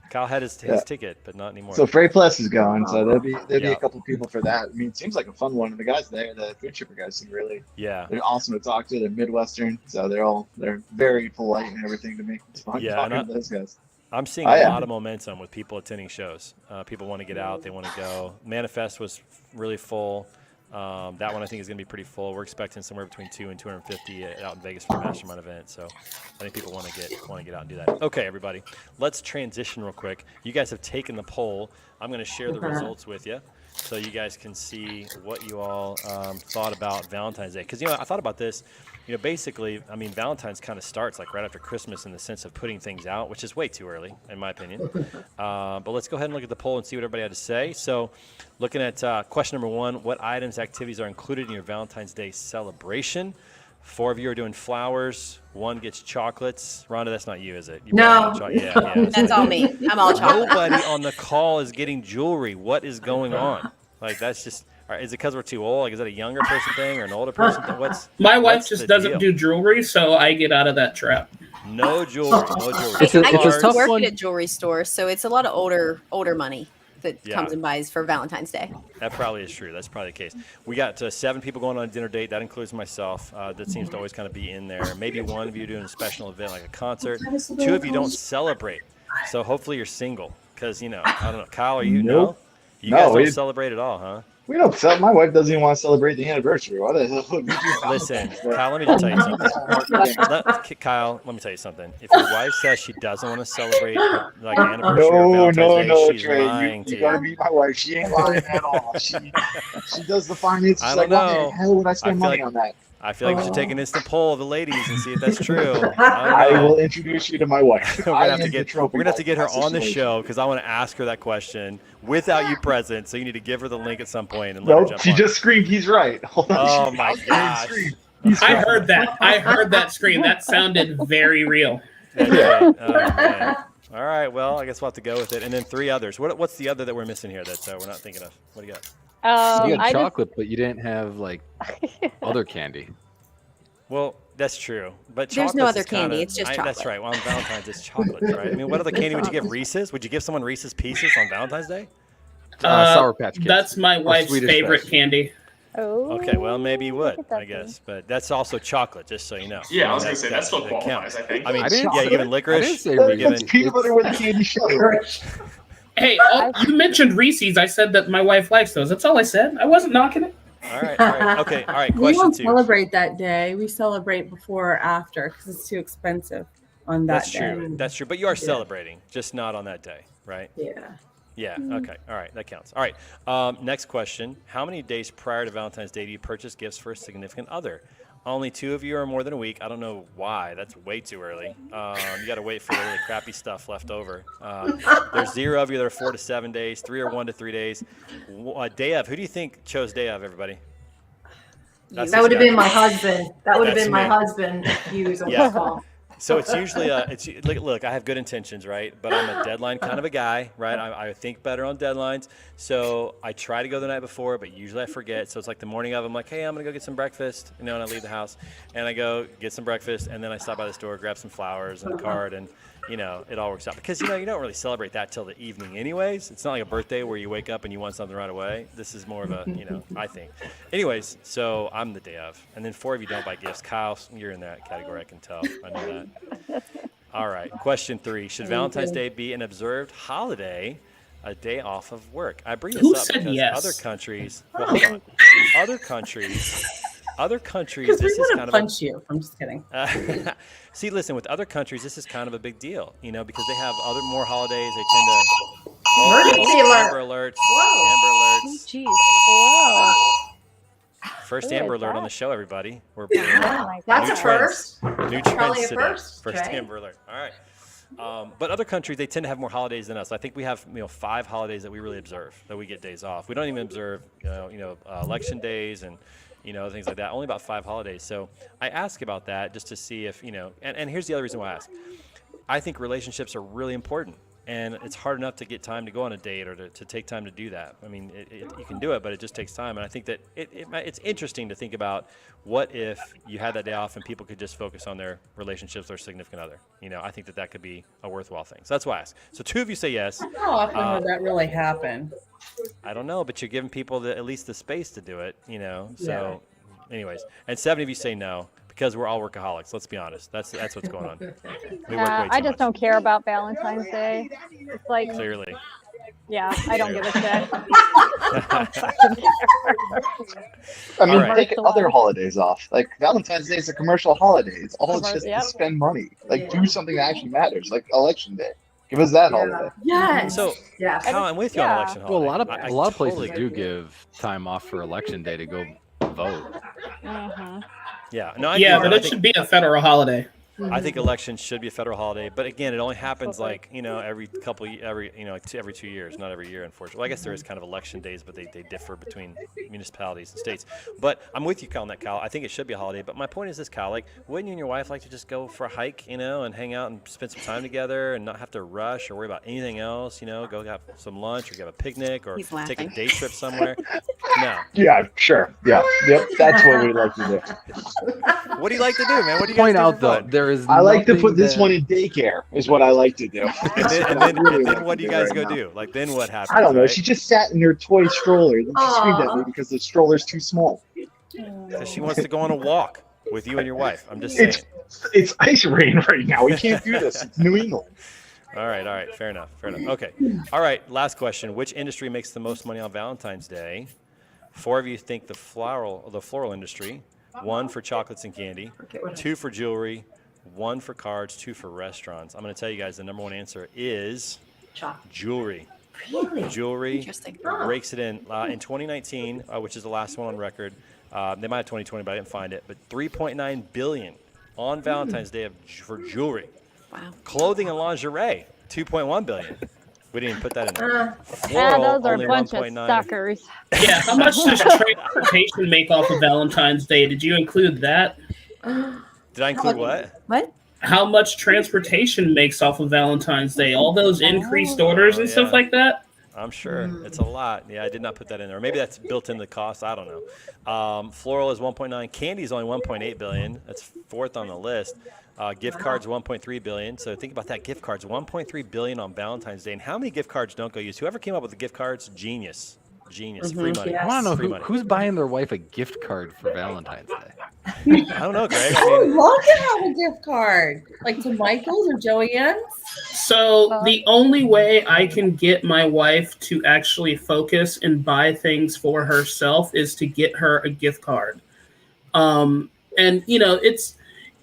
Kyle had his ticket, but not anymore. So Freight Plus is going, so there'll be a couple people for that. I mean, it seems like a fun one. And the guys there, the food shipper guys, seem really they're awesome to talk to. They're Midwestern, so they're very polite and everything to me. It's fun talking to those guys. I'm seeing a lot of momentum with people attending shows. People want to get out, they want to go. Manifest was really full. That one I think is going to be pretty full. We're expecting somewhere between 200 and 250 out in Vegas for the mastermind event. So I think people want to get out and do that. Okay, everybody, let's transition real quick. You guys have taken the poll. I'm going to share the results with you so you guys can see what you all thought about Valentine's Day. Because I thought about this. Basically, I mean, Valentine's kind of starts like right after Christmas in the sense of putting things out, which is way too early, in my opinion. But let's go ahead and look at the poll and see what everybody had to say. So looking at question number 1, what items, activities are included in your Valentine's Day celebration? 4 of you are doing flowers. 1 gets chocolates. Rhonda, that's not you, is it? No. That's all me. I'm all chocolate. Nobody on the call is getting jewelry. What is going on? Like, that's just... All right, is it because we're too old? Like, is that a younger person thing or an older person thing? My wife just doesn't do jewelry, so I get out of that trap. No jewelry. I used to work at a jewelry store, so it's a lot of older money that comes and buys for Valentine's Day. That probably is true. That's probably the case. We got 7 people going on a dinner date. That includes myself. That seems to always kind of be in there. Maybe 1 of you doing a special event like a concert. 2 of you don't celebrate. So hopefully you're single because, I don't know. Kyle, are you? Nope. No? You guys don't celebrate at all, huh? We don't. My wife doesn't even want to celebrate the anniversary. Why the hell would we do Listen, Kyle, let me just tell you something. Kyle, let me tell you something. If your wife says she doesn't want to celebrate like anniversary or Valentine's Day, she's Trey, lying to you you. gotta meet my wife. She ain't lying at all. She does the finances. I Like, don't why the know. hell would I spend money on that? I feel like we should take an instant poll of the ladies and see if that's true. I will introduce you to my wife. We're gonna have to get her on the show because I want to ask her that question without you present. So you need to give her the link at some point and let her jump she on. just screamed. He's right. Hold on. Oh my gosh! I heard that. I heard that scream. That sounded very real. That's right. Oh, man. All right. Well, I guess we'll have to go with it. And then 3 others. What's the other that we're missing here that we're not thinking of? What do you got? You had chocolate, but you didn't have like other candy. Well, that's true. But There's no other kinda, candy. It's just chocolate. That's right. Well, on Valentine's, it's chocolate, right? I mean, what other candy would you give? Reese's? Would you give someone Reese's Pieces on Valentine's Day? Sour Patch Kids. That's my wife's Swedish favorite Fish. candy. Oh. Okay, well, maybe you would, I guess. But that's also chocolate, just so you know. Yeah, I was going to say, that still qualifies, counts. I think. I mean, I didn't you're say- giving licorice. I didn't say you're Reese's. giving Peanut butter with a candy sugar. Hey, you mentioned Reese's. I said that my wife likes those. That's all I said. I wasn't knocking it. All right. Okay, all right. We Question don't 2. celebrate that day. We celebrate before or after because it's too expensive on that That's day. true. That's true. But you are celebrating, just not on that day, right? Yeah. Yeah. Okay. All right. That counts. All right. Next question. How many days prior to Valentine's Day do you purchase gifts for a significant other? Only 2 of you are more than a week. I don't know why. That's way too early. You got to wait for the really crappy stuff left over. There's 0 of you that are 4 to 7 days. 3 are 1 to 3 days. Day of. Who do you think chose day of, everybody? That would have been my husband. That would have That's been my me. husband if he was on Yeah. the call. So it's usually look, I have good intentions, right? But I'm a deadline kind of a guy, right? I think better on deadlines. So I try to go the night before, but usually I forget. So it's like the morning of, I'm like, hey, I'm going to go get some breakfast, and I leave the house. And I go get some breakfast, and then I stop by the store, grab some flowers and a card, and, it all works out. Because, you don't really celebrate that till the evening anyways. It's not like a birthday where you wake up and you want something right away. This is more of a, I think. Anyways, so I'm the day of. And then 4 of you don't buy gifts. Kyle, you're in that category, I can tell. I know that. All right. Question 3. Should Valentine's Day be an observed holiday, a day off of work? I bring this Who up said because yes? other countries, well, hold on. Other countries, Because we this is want kind to of punch you. I'm just kidding. See, listen, with other countries, this is kind of a big deal, because they have more holidays. They tend to Emergency alert. Amber alerts. Whoa. Amber alerts. Jeez. Whoa. First Who Amber is Alert that? on the show, everybody. We're That's new a trends. first. New Probably trends a today. first, First Trey. Amber Alert. All right. But other countries, they tend to have more holidays than us. I think we have 5 holidays that we really observe, that we get days off. We don't even observe election days and things like that. Only about 5 holidays. So I ask about that just to see if and here's the other reason why I ask. I think relationships are really important. And it's hard enough to get time to go on a date or to take time to do that. I mean, you can do it, but it just takes time. And I think that it's interesting to think about what if you had that day off and people could just focus on their relationships or significant other. I think that could be a worthwhile thing. So that's why I ask. So 2 of you say yes. How often would that really happen? I don't know, but you're giving people at least the space to do it, So anyways, and 7 of you say no. Because we're all workaholics. Let's be honest. That's what's going on. We work way I too just much. don't care about Valentine's Day. It's like, Clearly. yeah, I don't give a shit. I mean, All right. take other holidays off. Like Valentine's Day is a commercial holiday. It's all just Yep. to spend money. Like do something that actually matters. Like Election Day. Give us that holiday. Yes. So, yes. Kyle, I'm with you on election Well, holiday. a lot of places totally do agree. give time off for Election Day to go vote. Mhm. Yeah, no, I Yeah, agree. but it should be a federal holiday. I think elections should be a federal holiday, but again, it only happens like every 2 years, not every year, unfortunately. Well, I guess there is kind of election days, but they differ between municipalities and states. But I'm with you, Kyle, on that, Kyle. I think it should be a holiday. But my point is this, Kyle. Like, wouldn't you and your wife like to just go for a hike, and hang out and spend some time together, and not have to rush or worry about anything else? Go have some lunch, or have a picnic, or He's take a laughing. day trip somewhere. No. Yeah, sure. Yeah. Yep. That's what we like to do. What do you like to do, man? What do you guys Point do out for though, fun? there is. I like to nothing put this that- one in daycare is what I like to do. And then what do you guys go do? Like, then what happens? I don't know. right? She just sat in her toy stroller. Then she screamed at me because the stroller's too small. So she wants to go on a walk with you and your wife. I'm just saying. It's ice rain right now. We can't do this. It's New England. All right. Fair enough. Okay. All right. Last question. Which industry makes the most money on Valentine's Day? 4 of you think the floral industry. 1 for chocolates and candy. 2 for jewelry. 1 for cards. 2 for restaurants. I'm going to tell you guys the number one answer is jewelry. Really? Jewelry rakes it in 2019, which is the last one on record. They might have 2020, but I didn't find it. But $3.9 billion on Valentine's Day for jewelry. Wow. Clothing and lingerie, $2.1 billion. We didn't even put that in there. Yeah, Floral, those are only a bunch of 1.9. suckers. Yeah, how much does transportation make off of Valentine's Day? Did you include that? Did I include what? What? How much transportation makes off of Valentine's Day? All those increased orders and stuff like that? I'm sure it's a lot. Yeah, I did not put that in there. Or maybe that's built in the cost. I don't know. Floral is 1.9. Candy is only 1.8 billion. That's 4th on the list. Gift cards 1.3 billion. So think about that. Gift cards 1.3 billion on Valentine's Day. And how many gift cards don't go used? Whoever came up with the gift cards, genius. Free money. I want to know who's buying their wife a gift card for Valentine's Day. I don't know, Greg. I would love to have a gift card, like to Michael's or Joanne's. So the only way I can get my wife to actually focus and buy things for herself is to get her a gift card. And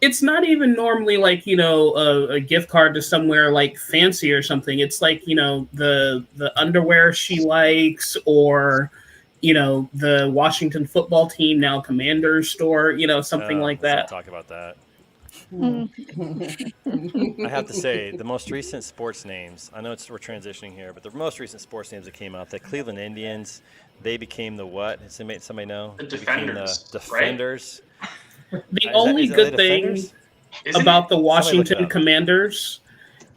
it's not even normally like, a gift card to somewhere like fancy or something. It's like, the underwear she likes, or, the Washington football team, now Commanders store, something like that. Talk about that. I have to say, the most recent sports names, I know we're transitioning here, but the most recent sports names that came out, the Cleveland Indians, they became the what? Does somebody know? The They became Defenders, the Defenders. The only good thing about the Washington Commanders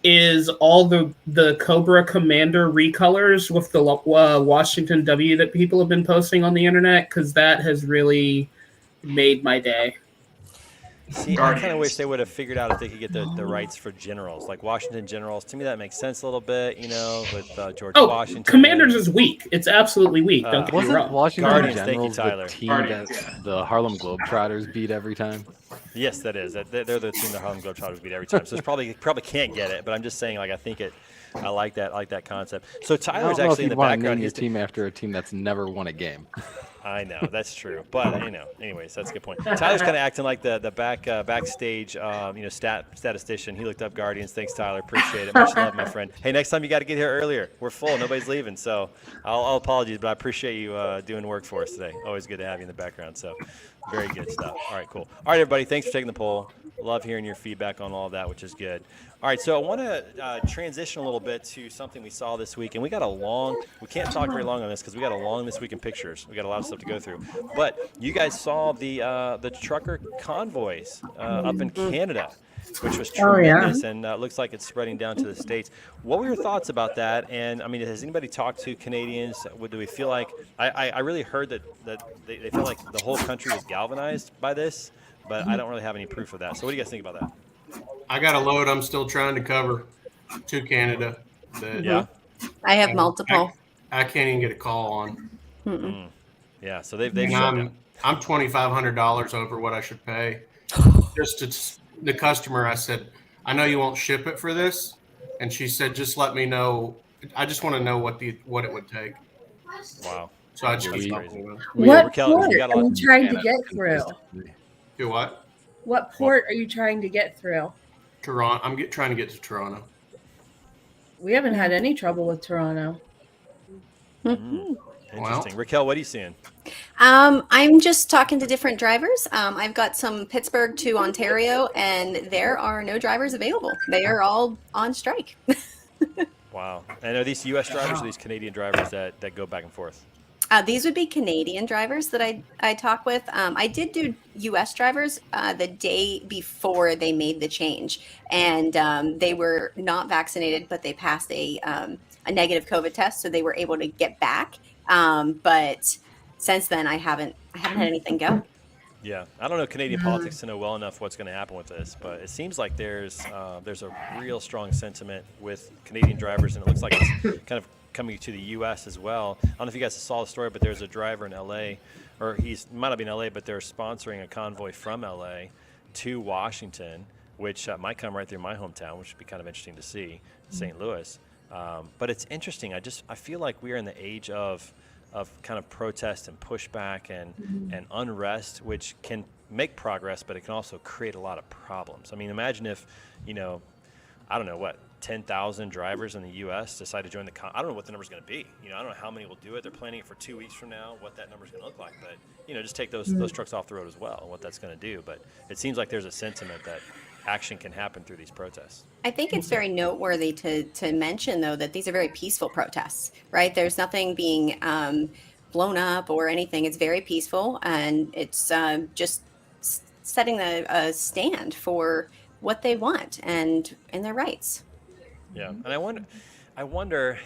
is all the Cobra Commander recolors with the Washington W that people have been posting on the internet, because that has really made my day. See, I kind of wish they would have figured out if they could get the rights for Generals, like Washington Generals. To me, that makes sense a little bit, with George Washington. Commanders is weak. It's absolutely weak. Don't get me Wasn't wrong. Washington Guardians, Generals thank you, the Tyler. team Guardians, that the Harlem Globetrotters beat every time? Yes, that is. They're the team the Harlem Globetrotters beat every time. So it's probably can't get it, but I'm just saying, I think it. I like that concept. So Tyler's actually in the background. Name your team after a team that's never won a game. I know, that's true. But, anyways, that's a good point. Tyler's kind of acting like the backstage, statistician. He looked up Guardians. Thanks, Tyler. Appreciate it. Much love, my friend. Hey, next time you got to get here earlier. We're full. Nobody's leaving. So I'll apologize, but I appreciate you doing work for us today. Always good to have you in the background. So very good stuff. All right, cool. All right, everybody, thanks for taking the poll. Love hearing your feedback on all of that, which is good. All right, so I want to transition a little bit to something we saw this week, and we can't talk very long on this because we got a long this week in pictures. We got a lot of stuff to go through. But you guys saw the trucker convoys up in Canada, which was tremendous, and looks like it's spreading down to the States. What were your thoughts about that? And, has anybody talked to Canadians? Do we feel like – I really heard that they feel like the whole country was galvanized by this, but I don't really have any proof of that. So what do you guys think about that? I got a load I'm still trying to cover to Canada. Yeah. I have multiple. I can't even get a call on. Yeah, so they've I'm $2,500 over what I should pay. Just to the customer, I said, I know you won't ship it for this, and she said, just let me know. I just want to know what it would take. Wow. So I just crazy. What port are you trying to get through? Do what? What port are you trying to get through? Toronto. I'm trying to get to Toronto. We haven't had any trouble with Toronto. Interesting. Raquel, what are you seeing? I'm just talking to different drivers. I've got some Pittsburgh to Ontario, and there are no drivers available. They are all on strike. Wow. And are these U.S. drivers or these Canadian drivers that go back and forth? These would be Canadian drivers that I talk with. I did do U.S. drivers the day before they made the change, and they were not vaccinated, but they passed a negative COVID test, so they were able to get back. But since then, I haven't had anything go. Yeah, I don't know Canadian politics to know well enough what's going to happen with this, but it seems like there's a real strong sentiment with Canadian drivers, and it looks like it's kind of coming to the U.S. as well. I don't know if you guys saw the story, but there's a driver in L.A., or he might not be in L.A., but they're sponsoring a convoy from L.A. to Washington, which might come right through my hometown, which would be kind of interesting to see, St. Louis. But it's interesting. I feel like we are in the age of kind of protest and pushback and unrest, which can make progress, but it can also create a lot of problems. I mean, imagine if, I don't know what, 10,000 drivers in the U.S. decide to join the I don't know what the number's going to be. I don't know how many will do it. They're planning it for 2 weeks from now, what that number's going to look like. But, just take those trucks off the road as well and what that's going to do. But it seems like there's a sentiment that action can happen through these protests. I think it's very noteworthy to mention, though, that these are very peaceful protests, right? There's nothing being blown up or anything. It's very peaceful, and it's just setting a stand for what they want and their rights. Yeah, and I wonder,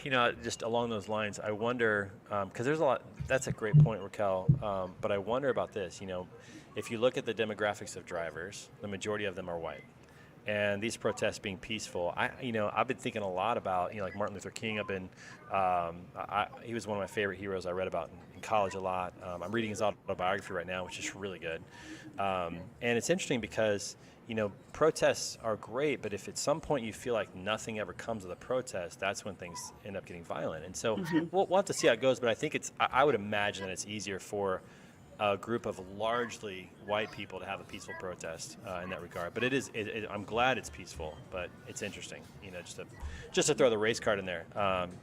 just along those lines, I wonder, because there's a lot, that's a great point, Raquel, but I wonder about this, if you look at the demographics of drivers, the majority of them are white. And these protests being peaceful, I've been thinking a lot about, like Martin Luther King. He was one of my favorite heroes I read about in college a lot. I'm reading his autobiography right now, which is really good. And it's interesting because, protests are great, but if at some point you feel like nothing ever comes of the protest, that's when things end up getting violent. And so we'll have to see how it goes, but I think I would imagine that it's easier for a group of largely white people to have a peaceful protest in that regard. But I'm glad it's peaceful, but it's interesting, just to throw the race card in there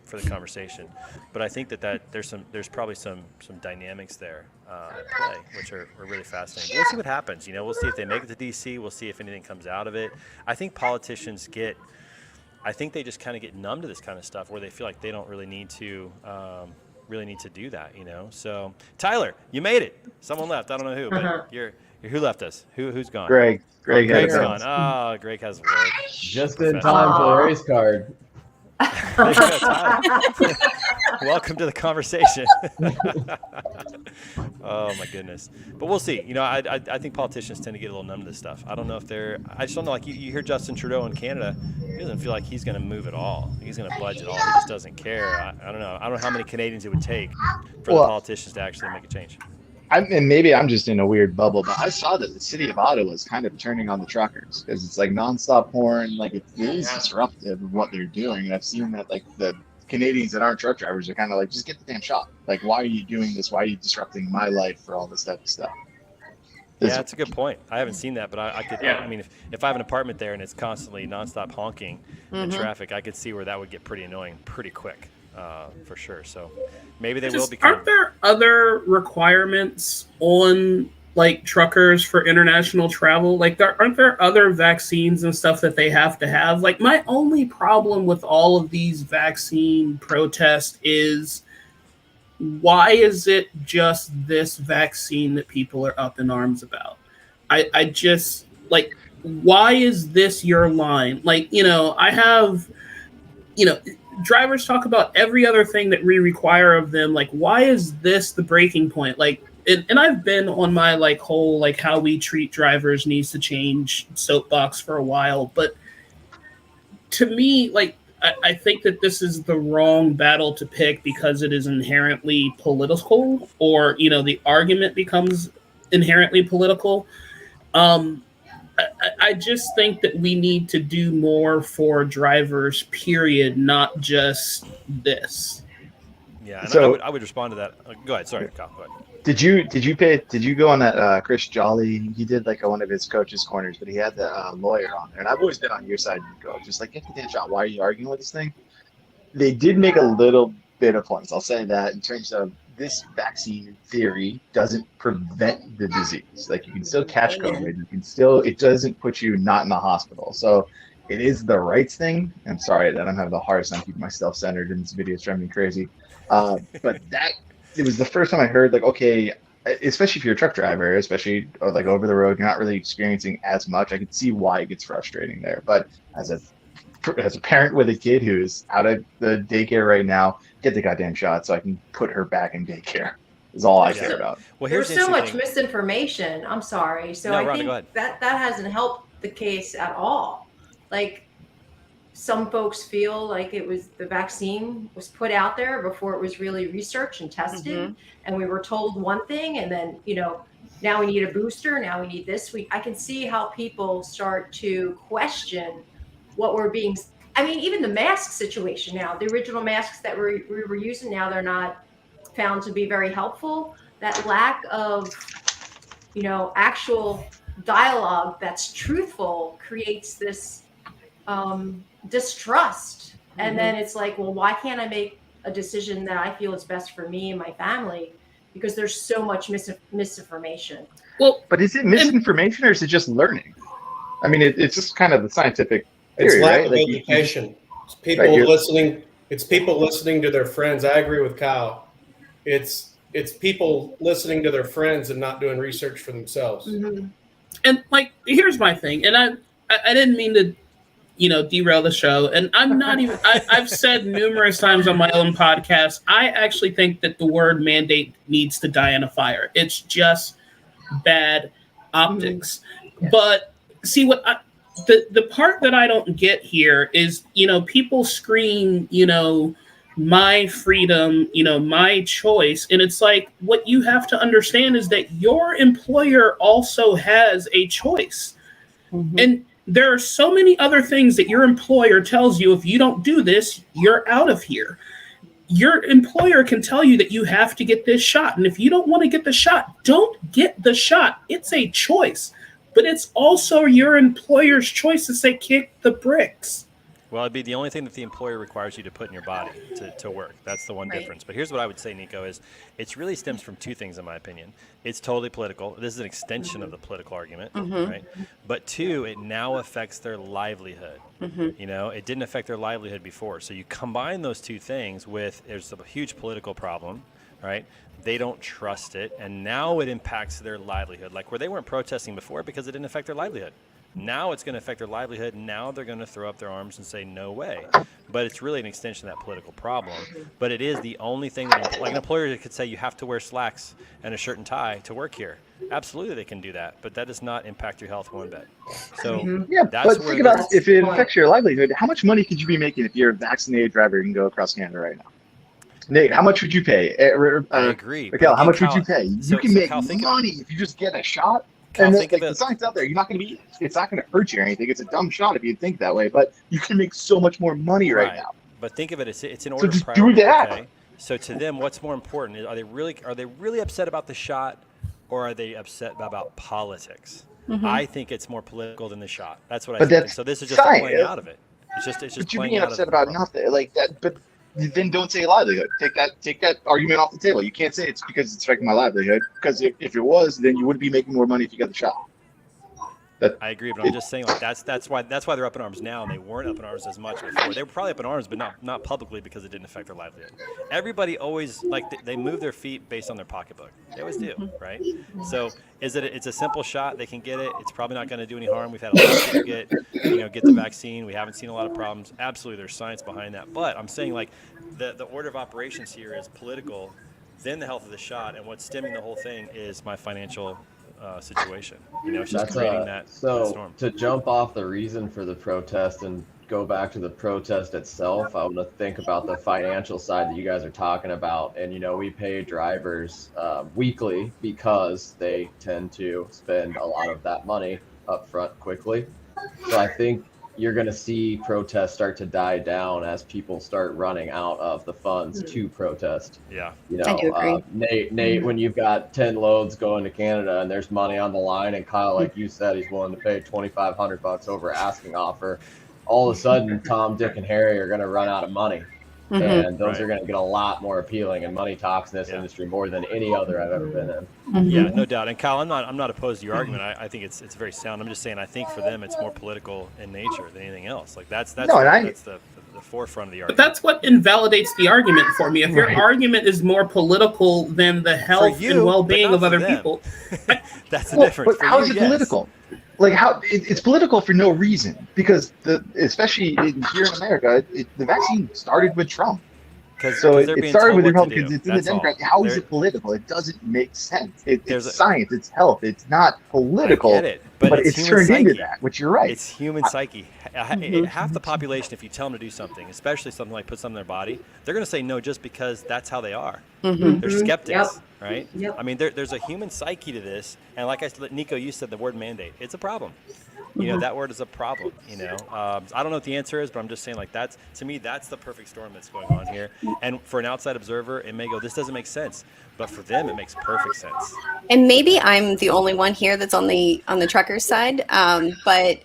for the conversation. But I think that there's probably some dynamics there at play, which are really fascinating. We'll see what happens. We'll see if they make it to D.C. We'll see if anything comes out of it. I think politicians they just kind of get numb to this kind of stuff where they feel like they don't really need to do that, So, Tyler, you made it. Someone left. I don't know who, but who left us? Who's gone? Greg's gone. Oh, Greg has work. Just in time for the race card. Welcome to the conversation. Oh my goodness. But we'll see. I think politicians tend to get a little numb to this stuff. I don't know if I just don't know. Like you hear Justin Trudeau in Canada, he doesn't feel like he's going to move at all. He's going to budge at all. He just doesn't care. I don't know. I don't know how many Canadians it would take for the politicians to actually make a change. And maybe I'm just in a weird bubble, but I saw that the city of Ottawa is kind of turning on the truckers because it's like nonstop horn, like it is disruptive of what they're doing. And I've seen that like the Canadians that aren't truck drivers are kind of like, just get the damn shot. Like, why are you doing this? Why are you disrupting my life for all this type of stuff? Yeah, that's a good point. I haven't seen that, but I could. Yeah. I mean, if I have an apartment there and it's constantly nonstop honking in traffic, I could see where that would get pretty annoying pretty quick. For sure. So maybe they will become. Aren't there other requirements on like truckers for international travel? Like, aren't there other vaccines and stuff that they have to have? Like, my only problem with all of these vaccine protests is, why is it just this vaccine that people are up in arms about? I just like, why is this your line? Like, I have, drivers talk about every other thing that we require of them. Like, why is this the breaking point? Like, and I've been on my like whole like how we treat drivers needs to change soapbox for a while, but to me, like, I think that this is the wrong battle to pick because it is inherently political, or the argument becomes inherently political. I just think that we need to do more for drivers, period, not just this. Yeah, and so, I would respond to that. Go ahead. Sorry, Kyle. Go ahead. Did you go on that Chris Jolly? He did like one of his coaches' corners, but he had the lawyer on there. And I've always been on your side, Nico. Just like, get the damn shot. Why are you arguing with this thing? They did make a little bit of points. I'll say that in terms of this vaccine theory doesn't prevent the disease. Like, you can still catch COVID. It doesn't put you not in the hospital. So it is the rights thing. I'm sorry that I'm having the hardest time keeping myself centered in this video. It's driving me crazy. But it was the first time I heard, like, okay, especially if you're a truck driver, especially like over the road, you're not really experiencing as much. I could see why it gets frustrating there. But as a parent with a kid who is out of the daycare right now, get the goddamn shot so I can put her back in daycare is all I care about. Well, there's so much misinformation. I'm sorry. So I think that hasn't helped the case at all. Like, some folks feel like the vaccine was put out there before it was really researched and tested. And we were told one thing, and then, now we need a booster. Now we need this. I can see how people start to question what we're being. I mean, even the mask situation now, the original masks that we were using, now they're not found to be very helpful. That lack of, actual dialogue that's truthful creates this distrust. And then it's like, well, why can't I make a decision that I feel is best for me and my family? Because there's so much misinformation. Well, but is it misinformation or is it just learning? I mean, it's just kind of the scientific theory, it's lack right? of Like education. It's people listening. It's people listening to their friends. I agree with Kyle. It's people listening to their friends and not doing research for themselves. Mm-hmm. And like, here's my thing, and I didn't mean to, derail the show. And I'm not even. I've said numerous times on my own podcast, I actually think that the word mandate needs to die in a fire. It's just bad optics. Yeah. But see the part that I don't get here is, people scream, my freedom, my choice. And it's like, what you have to understand is that your employer also has a choice. Mm-hmm. And there are so many other things that your employer tells you, if you don't do this, you're out of here. Your employer can tell you that you have to get this shot. And if you don't want to get the shot, don't get the shot. It's a choice. But it's also your employer's choice to say, kick the bricks. Well, it'd be the only thing that the employer requires you to put in your body to work. That's the one difference. But here's what I would say, Nico, is it really stems from two things, in my opinion. It's totally political. This is an extension of the political argument, right? But two, it now affects their livelihood. It didn't affect their livelihood before. So you combine those two things with, there's a huge political problem, right? They don't trust it, and now it impacts their livelihood. Like where they weren't protesting before because it didn't affect their livelihood. Now it's going to affect their livelihood. Now they're going to throw up their arms and say, no way. But it's really an extension of that political problem. But it is the only thing that, like an employer could say, you have to wear slacks and a shirt and tie to work here. Absolutely, they can do that. But that does not impact your health one bit. So that's but think about if it affects your livelihood, how much money could you be making if you're a vaccinated driver and can go across Canada right now? Nate, how much would you pay? I agree. Raquel, how much would you pay? You can make money if you just get a shot. And the science out there, you're not going to be. It's not going to hurt you or anything. It's a dumb shot if you think that way, but you can make so much more money right now. But think of it, it's an order of just priority. do that. Okay? So to them, what's more important? Are they really upset about the shot, or are they upset about politics? I think it's more political than the shot. That's what I think. So this is just playing out of it. It's just but you're playing being out upset of about nothing like that. But then don't say livelihood. Take that argument off the table. You can't say it's because it's affecting my livelihood. Because if it was, then you would be making more money if you got the shot. I agree, but I'm just saying, like that's why they're up in arms now, and they weren't up in arms as much before. They were probably up in arms, but not publicly because it didn't affect their livelihood. Everybody always they move their feet based on their pocketbook. They always do, right? So it's a simple shot. They can get it. It's probably not going to do any harm. We've had a lot of people get the vaccine. We haven't seen a lot of problems. Absolutely, there's science behind that. But I'm saying like the order of operations here is political, then the health of the shot, and what's stemming the whole thing is my financial situation. It's just creating that storm. To jump off the reason for the protest and go back to the protest itself, I want to think about the financial side that you guys are talking about. And we pay drivers weekly because they tend to spend a lot of that money up front quickly. So I think you're going to see protests start to die down as people start running out of the funds to protest. Yeah. I do agree. Nate, when you've got 10 loads going to Canada and there's money on the line, and Kyle, like you said, he's willing to pay $2,500 over asking offer, all of a sudden Tom, Dick, and Harry are going to run out of money. And those are going to get a lot more appealing, and money talks in this industry more than any other I've ever been in. Yeah, no doubt. And Kyle, I'm not opposed to your argument. I think it's very sound. I'm just saying I think for them it's more political in nature than anything else. Like that's the forefront of the argument. But that's what invalidates the argument for me. If your argument is more political than the health and well-being of other people, that's the difference. But how is it political? Like how it's political for no reason, because especially here in America, the vaccine started with Trump. So it started with the Republicans. It's in the Democrats. How is it political? It doesn't make sense. It's science. It's health. It's not political. I get it, but it's turned into that. Which you're right. It's human psyche. Half the population, if you tell them to do something, especially something like put something in their body, they're going to say no just because that's how they are. They're skeptics, right? I mean, there's a human psyche to this, and like Nico, you said the word mandate. It's a problem. You know, that word is a problem, you know. I don't know what the answer is, but I'm just saying, like, that's, to me, that's the perfect storm that's going on here. And for an outside observer, it may go, this doesn't make sense. But for them, it makes perfect sense. And maybe I'm the only one here that's on the truckers side, but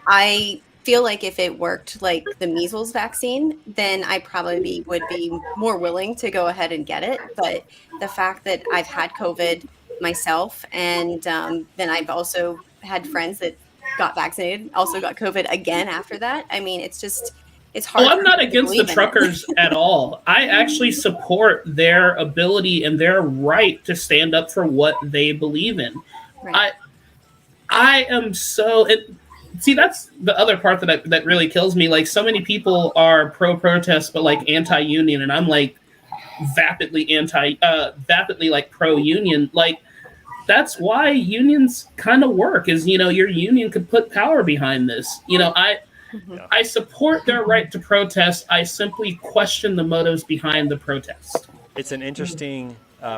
I feel like if it worked like the measles vaccine, then I probably would be more willing to go ahead and get it. But the fact that I've had COVID myself, and then I've also had friends that got vaccinated, also got COVID again after that. I mean, it's just, it's hard. Oh, I'm not against the truckers at all. I actually support their ability and their right to stand up for what they believe in. Right. I am so... See, that's the other part that really kills me. Like, so many people are pro-protest, but like anti-union, and I'm like vapidly like pro-union. Like, that's why unions kind of work. Is, you know, your union could put power behind this. You know, I support their right to protest. I simply question the motives behind the protest. It's an interesting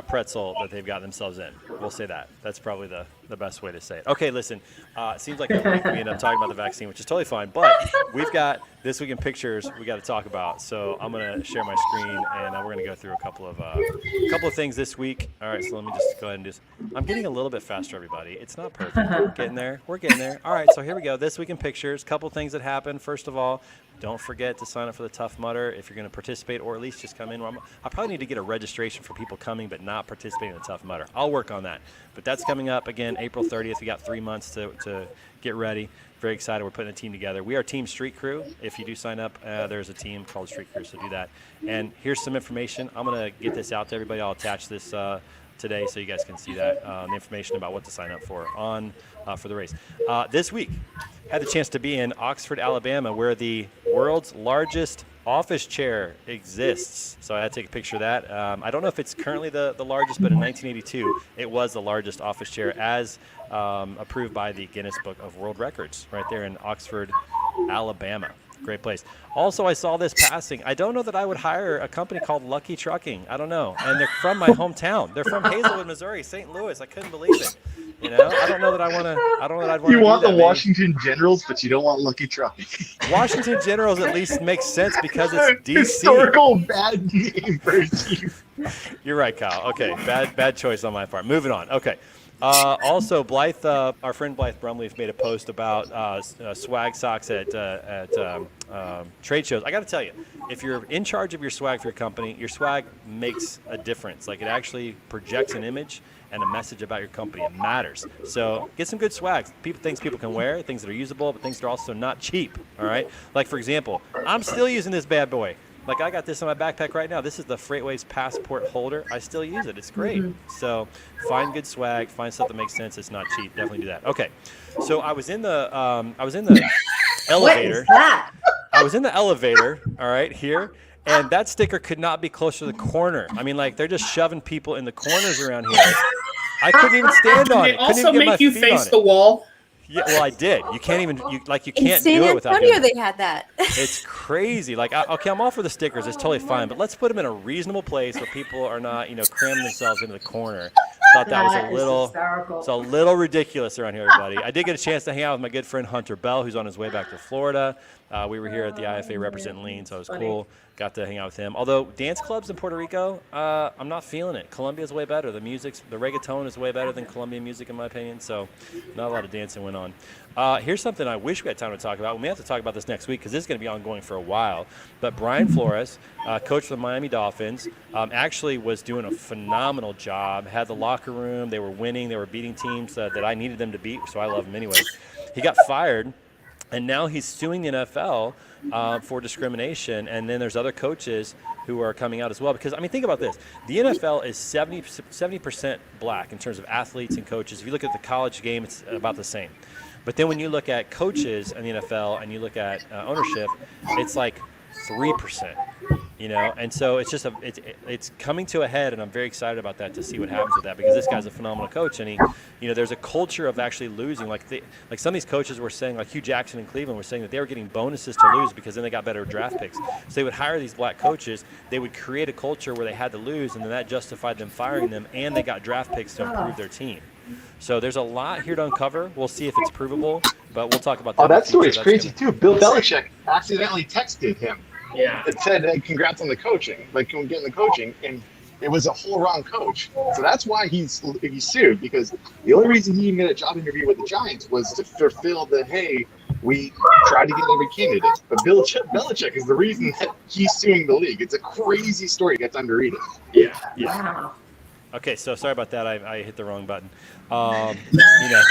pretzel that they've got themselves in. We'll say that. That's probably the best way to say it. Okay, listen. It seems like we end up talking about the vaccine, which is totally fine. But we've got This Week in Pictures we got to talk about. So I'm going to share my screen, and we're going to go through a couple of things this week. All right, so let me just go ahead and do this. I'm getting a little bit faster, everybody. It's not perfect. We're getting there. We're getting there. All right, so here we go. This Week in Pictures. Couple things that happened. First of all, don't forget to sign up for the Tough Mudder if you're going to participate, or at least just come in. I probably need to get a registration for people coming but not participating in the Tough Mudder. I'll work on that. But that's coming up, again, April 30th. We got 3 months to get ready. Very excited. We're putting a team together. We are Team Street Crew. If you do sign up, there's a team called Street Crew, so do that. And here's some information. I'm going to get this out to everybody. I'll attach this today so you guys can see that, the information about what to sign up for the race. This week, had the chance to be in Oxford, Alabama, where the world's largest office chair exists. So I had to take a picture of that. I don't know if it's currently the largest, but in 1982, it was the largest office chair as approved by the Guinness Book of World Records right there in Oxford, Alabama. Great place. Also, I saw this passing. I don't know that I would hire a company called Lucky Trucking. I don't know. And they're from my hometown. They're from Hazelwood, Missouri, St. Louis. I couldn't believe it. You know, I don't know that I want to. I don't know that I'd want to. You want do the that, Washington Generals, but you don't want Lucky Trucking. Washington Generals at least makes sense because it's DC. Historical bad name for a team. You're right, Kyle. Okay, bad choice on my part. Moving on. Okay. Also, Blythe, our friend Blythe Brumleaf made a post about swag socks at trade shows. I got to tell you, if you're in charge of your swag for your company, your swag makes a difference. Like, it actually projects an image and a message about your company. It matters. So get some good swags. Things people can wear, things that are usable, but things that are also not cheap. All right. Like, for example, I'm still using this bad boy. Like, I got this in my backpack right now. This is the Freightways passport holder. I still use it. It's great. So find good swag. Find stuff that makes sense. It's not cheap. Definitely do that. Okay. So I was in the elevator. What is that? I was in the elevator. All right, here. And that sticker could not be closer to the corner. I mean, like, they're just shoving people in the corners around here. I couldn't even stand on it. They also make you face the wall. Yeah, well, I did. You can't even you can't in do it without doing it. they had that. It's crazy. Like, okay, I'm all for the stickers. It's totally fine, but let's put them in a reasonable place where people are not, cramming themselves into the corner. Thought that was a little ridiculous around here, everybody. I did get a chance to hang out with my good friend Hunter Bell, who's on his way back to Florida. We were here at the IFA representing Lean, so it was cool. Got to hang out with him. Although dance clubs in Puerto Rico, I'm not feeling it. Colombia's way better. The reggaeton is way better than Colombian music, in my opinion. So not a lot of dancing went on. Here's something I wish we had time to talk about. We may have to talk about this next week because this is going to be ongoing for a while. But Brian Flores, coach for the Miami Dolphins, actually was doing a phenomenal job. Had the locker room. They were winning. They were beating teams that I needed them to beat, so I love him anyway. He got fired. And now he's suing the NFL for discrimination. And then there's other coaches who are coming out as well. Because, I mean, think about this. The NFL is 70% black in terms of athletes and coaches. If you look at the college game, it's about the same. But then when you look at coaches in the NFL and you look at ownership, it's like 3%. And so it's just it's coming to a head, and I'm very excited about that to see what happens with that, because this guy's a phenomenal coach, and he, there's a culture of actually losing. Like some of these coaches were saying, like Hugh Jackson in Cleveland were saying that they were getting bonuses to lose because then they got better draft picks. So they would hire these black coaches, they would create a culture where they had to lose, and then that justified them firing them, and they got draft picks to improve their team. So there's a lot here to uncover. We'll see if it's provable, but we'll talk about that. Oh, that story is That's crazy too. Bill Belichick accidentally texted him. Yeah. It said, hey, congrats on the coaching, like getting the coaching, and it was a whole wrong coach. So that's why he's sued, because the only reason he made a job interview with the Giants was to fulfill the, hey, we tried to get every candidate. But Bill Belichick is the reason that he's suing the league. It's a crazy story. It gets underrated. Yeah. Wow. Okay, so sorry about that. I hit the wrong button. You know,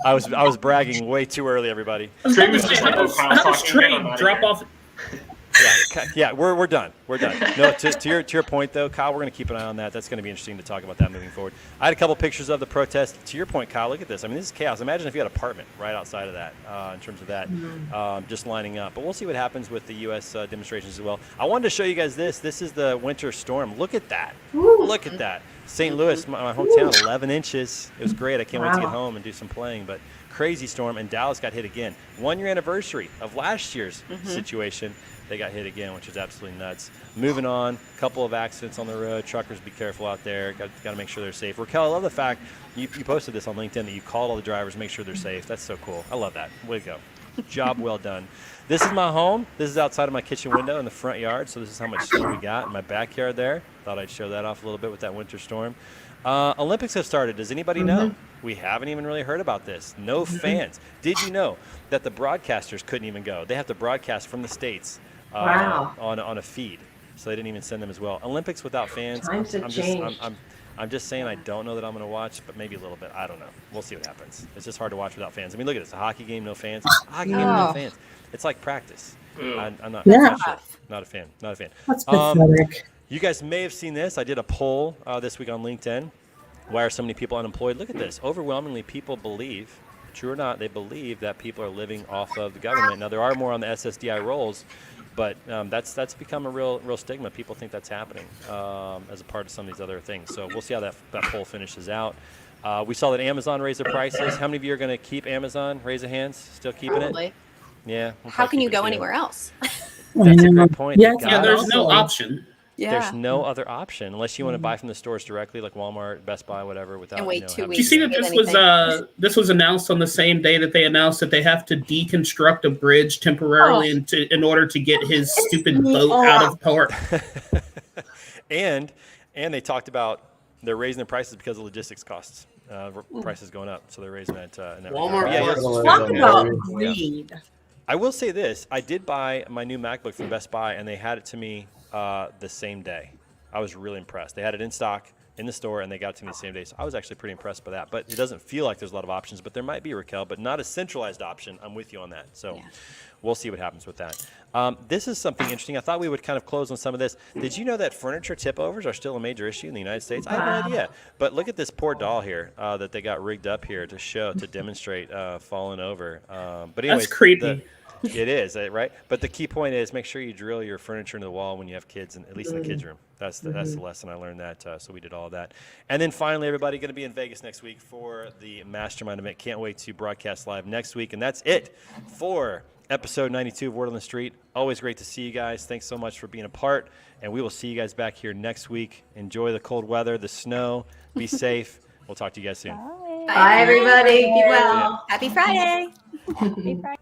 I was bragging way too early, everybody. Trey was just How does Trey drop off? Yeah, we're done. We're done. No, to your point though, Kyle, we're going to keep an eye on that. That's going to be interesting to talk about that moving forward. I had a couple pictures of the protest. To your point, Kyle, look at this. I mean, this is chaos. Imagine if you had an apartment right outside of that, in terms of that, just lining up. But we'll see what happens with the U.S. Demonstrations as well. I wanted to show you guys this. This is the winter storm. Look at that. Look at that. St. Louis, my hometown, 11 inches. It was great. I can't wait to get home and do some playing. But crazy storm, and Dallas got hit again. 1 year anniversary of last year's situation. They got hit again, which is absolutely nuts. Moving on, a couple of accidents on the road. Truckers, be careful out there. Got to make sure they're safe. Raquel, I love the fact you posted this on LinkedIn that you called all the drivers, make sure they're safe. That's so cool. I love that. Way to go. Job well done. This is my home. This is outside of my kitchen window in the front yard. So this is how much snow we got in my backyard there. Thought I'd show that off a little bit with that winter storm. Olympics have started. Does anybody know? We haven't even really heard about this. No fans. Did you know that the broadcasters couldn't even go? They have to broadcast from the States. On a feed, so they didn't even send them as well. Olympics without fans. Times have changed. I'm just saying I don't know that I'm going to watch, but maybe a little bit. I don't know. We'll see what happens. It's just hard to watch without fans. I mean, look at this: a hockey game, no fans. A hockey game, no fans. It's like practice. I'm not. Not a fan. Not a fan. That's pathetic. You guys may have seen this. I did a poll this week on LinkedIn. Why are so many people unemployed? Look at this. Overwhelmingly, people believe, true or not, they believe that people are living off of the government. Now, there are more on the SSDI rolls. But that's become a real stigma. People think that's happening as a part of some of these other things. So we'll see how that poll finishes out. We saw that Amazon raised their prices. How many of you are going to keep Amazon? Raise your hands. Still keeping it? Yeah. How can you go anywhere else? That's a great point. Yeah, there's no option. Yeah. There's no other option unless you want to buy from the stores directly, like Walmart, Best Buy, whatever. Without and wait 2 weeks. Do you see that this was announced on the same day that they announced that they have to deconstruct a bridge temporarily in order to get his stupid boat out of port? and they talked about they're raising their prices because of logistics costs. Prices going up, so they're raising that. Walmart. Talk about greed. I will say this: I did buy my new MacBook from Best Buy, and they had it to me the same day. I was really impressed. They had it in stock in the store, and they got it to me the same day. So I was actually pretty impressed by that. But it doesn't feel like there's a lot of options. But there might be, Raquel, but not a centralized option. I'm with you on that. So we'll see what happens with that. This is something interesting. I thought we would kind of close on some of this. Did you know that furniture tip-overs are still a major issue in the United States? I had no idea. But look at this poor doll here that they got rigged up here to demonstrate falling over. But anyways, that's creepy. It is, right? But the key point is make sure you drill your furniture into the wall when you have kids, and at least in the kids' room. That's the lesson I learned that. So we did all of that. And then finally, everybody, going to be in Vegas next week for the Mastermind event. Can't wait to broadcast live next week. And that's it for episode 92 of Word on the Street. Always great to see you guys. Thanks so much for being a part. And we will see you guys back here next week. Enjoy the cold weather, the snow. Be safe. We'll talk to you guys soon. Bye everybody. Be well. Happy Friday. Happy Friday.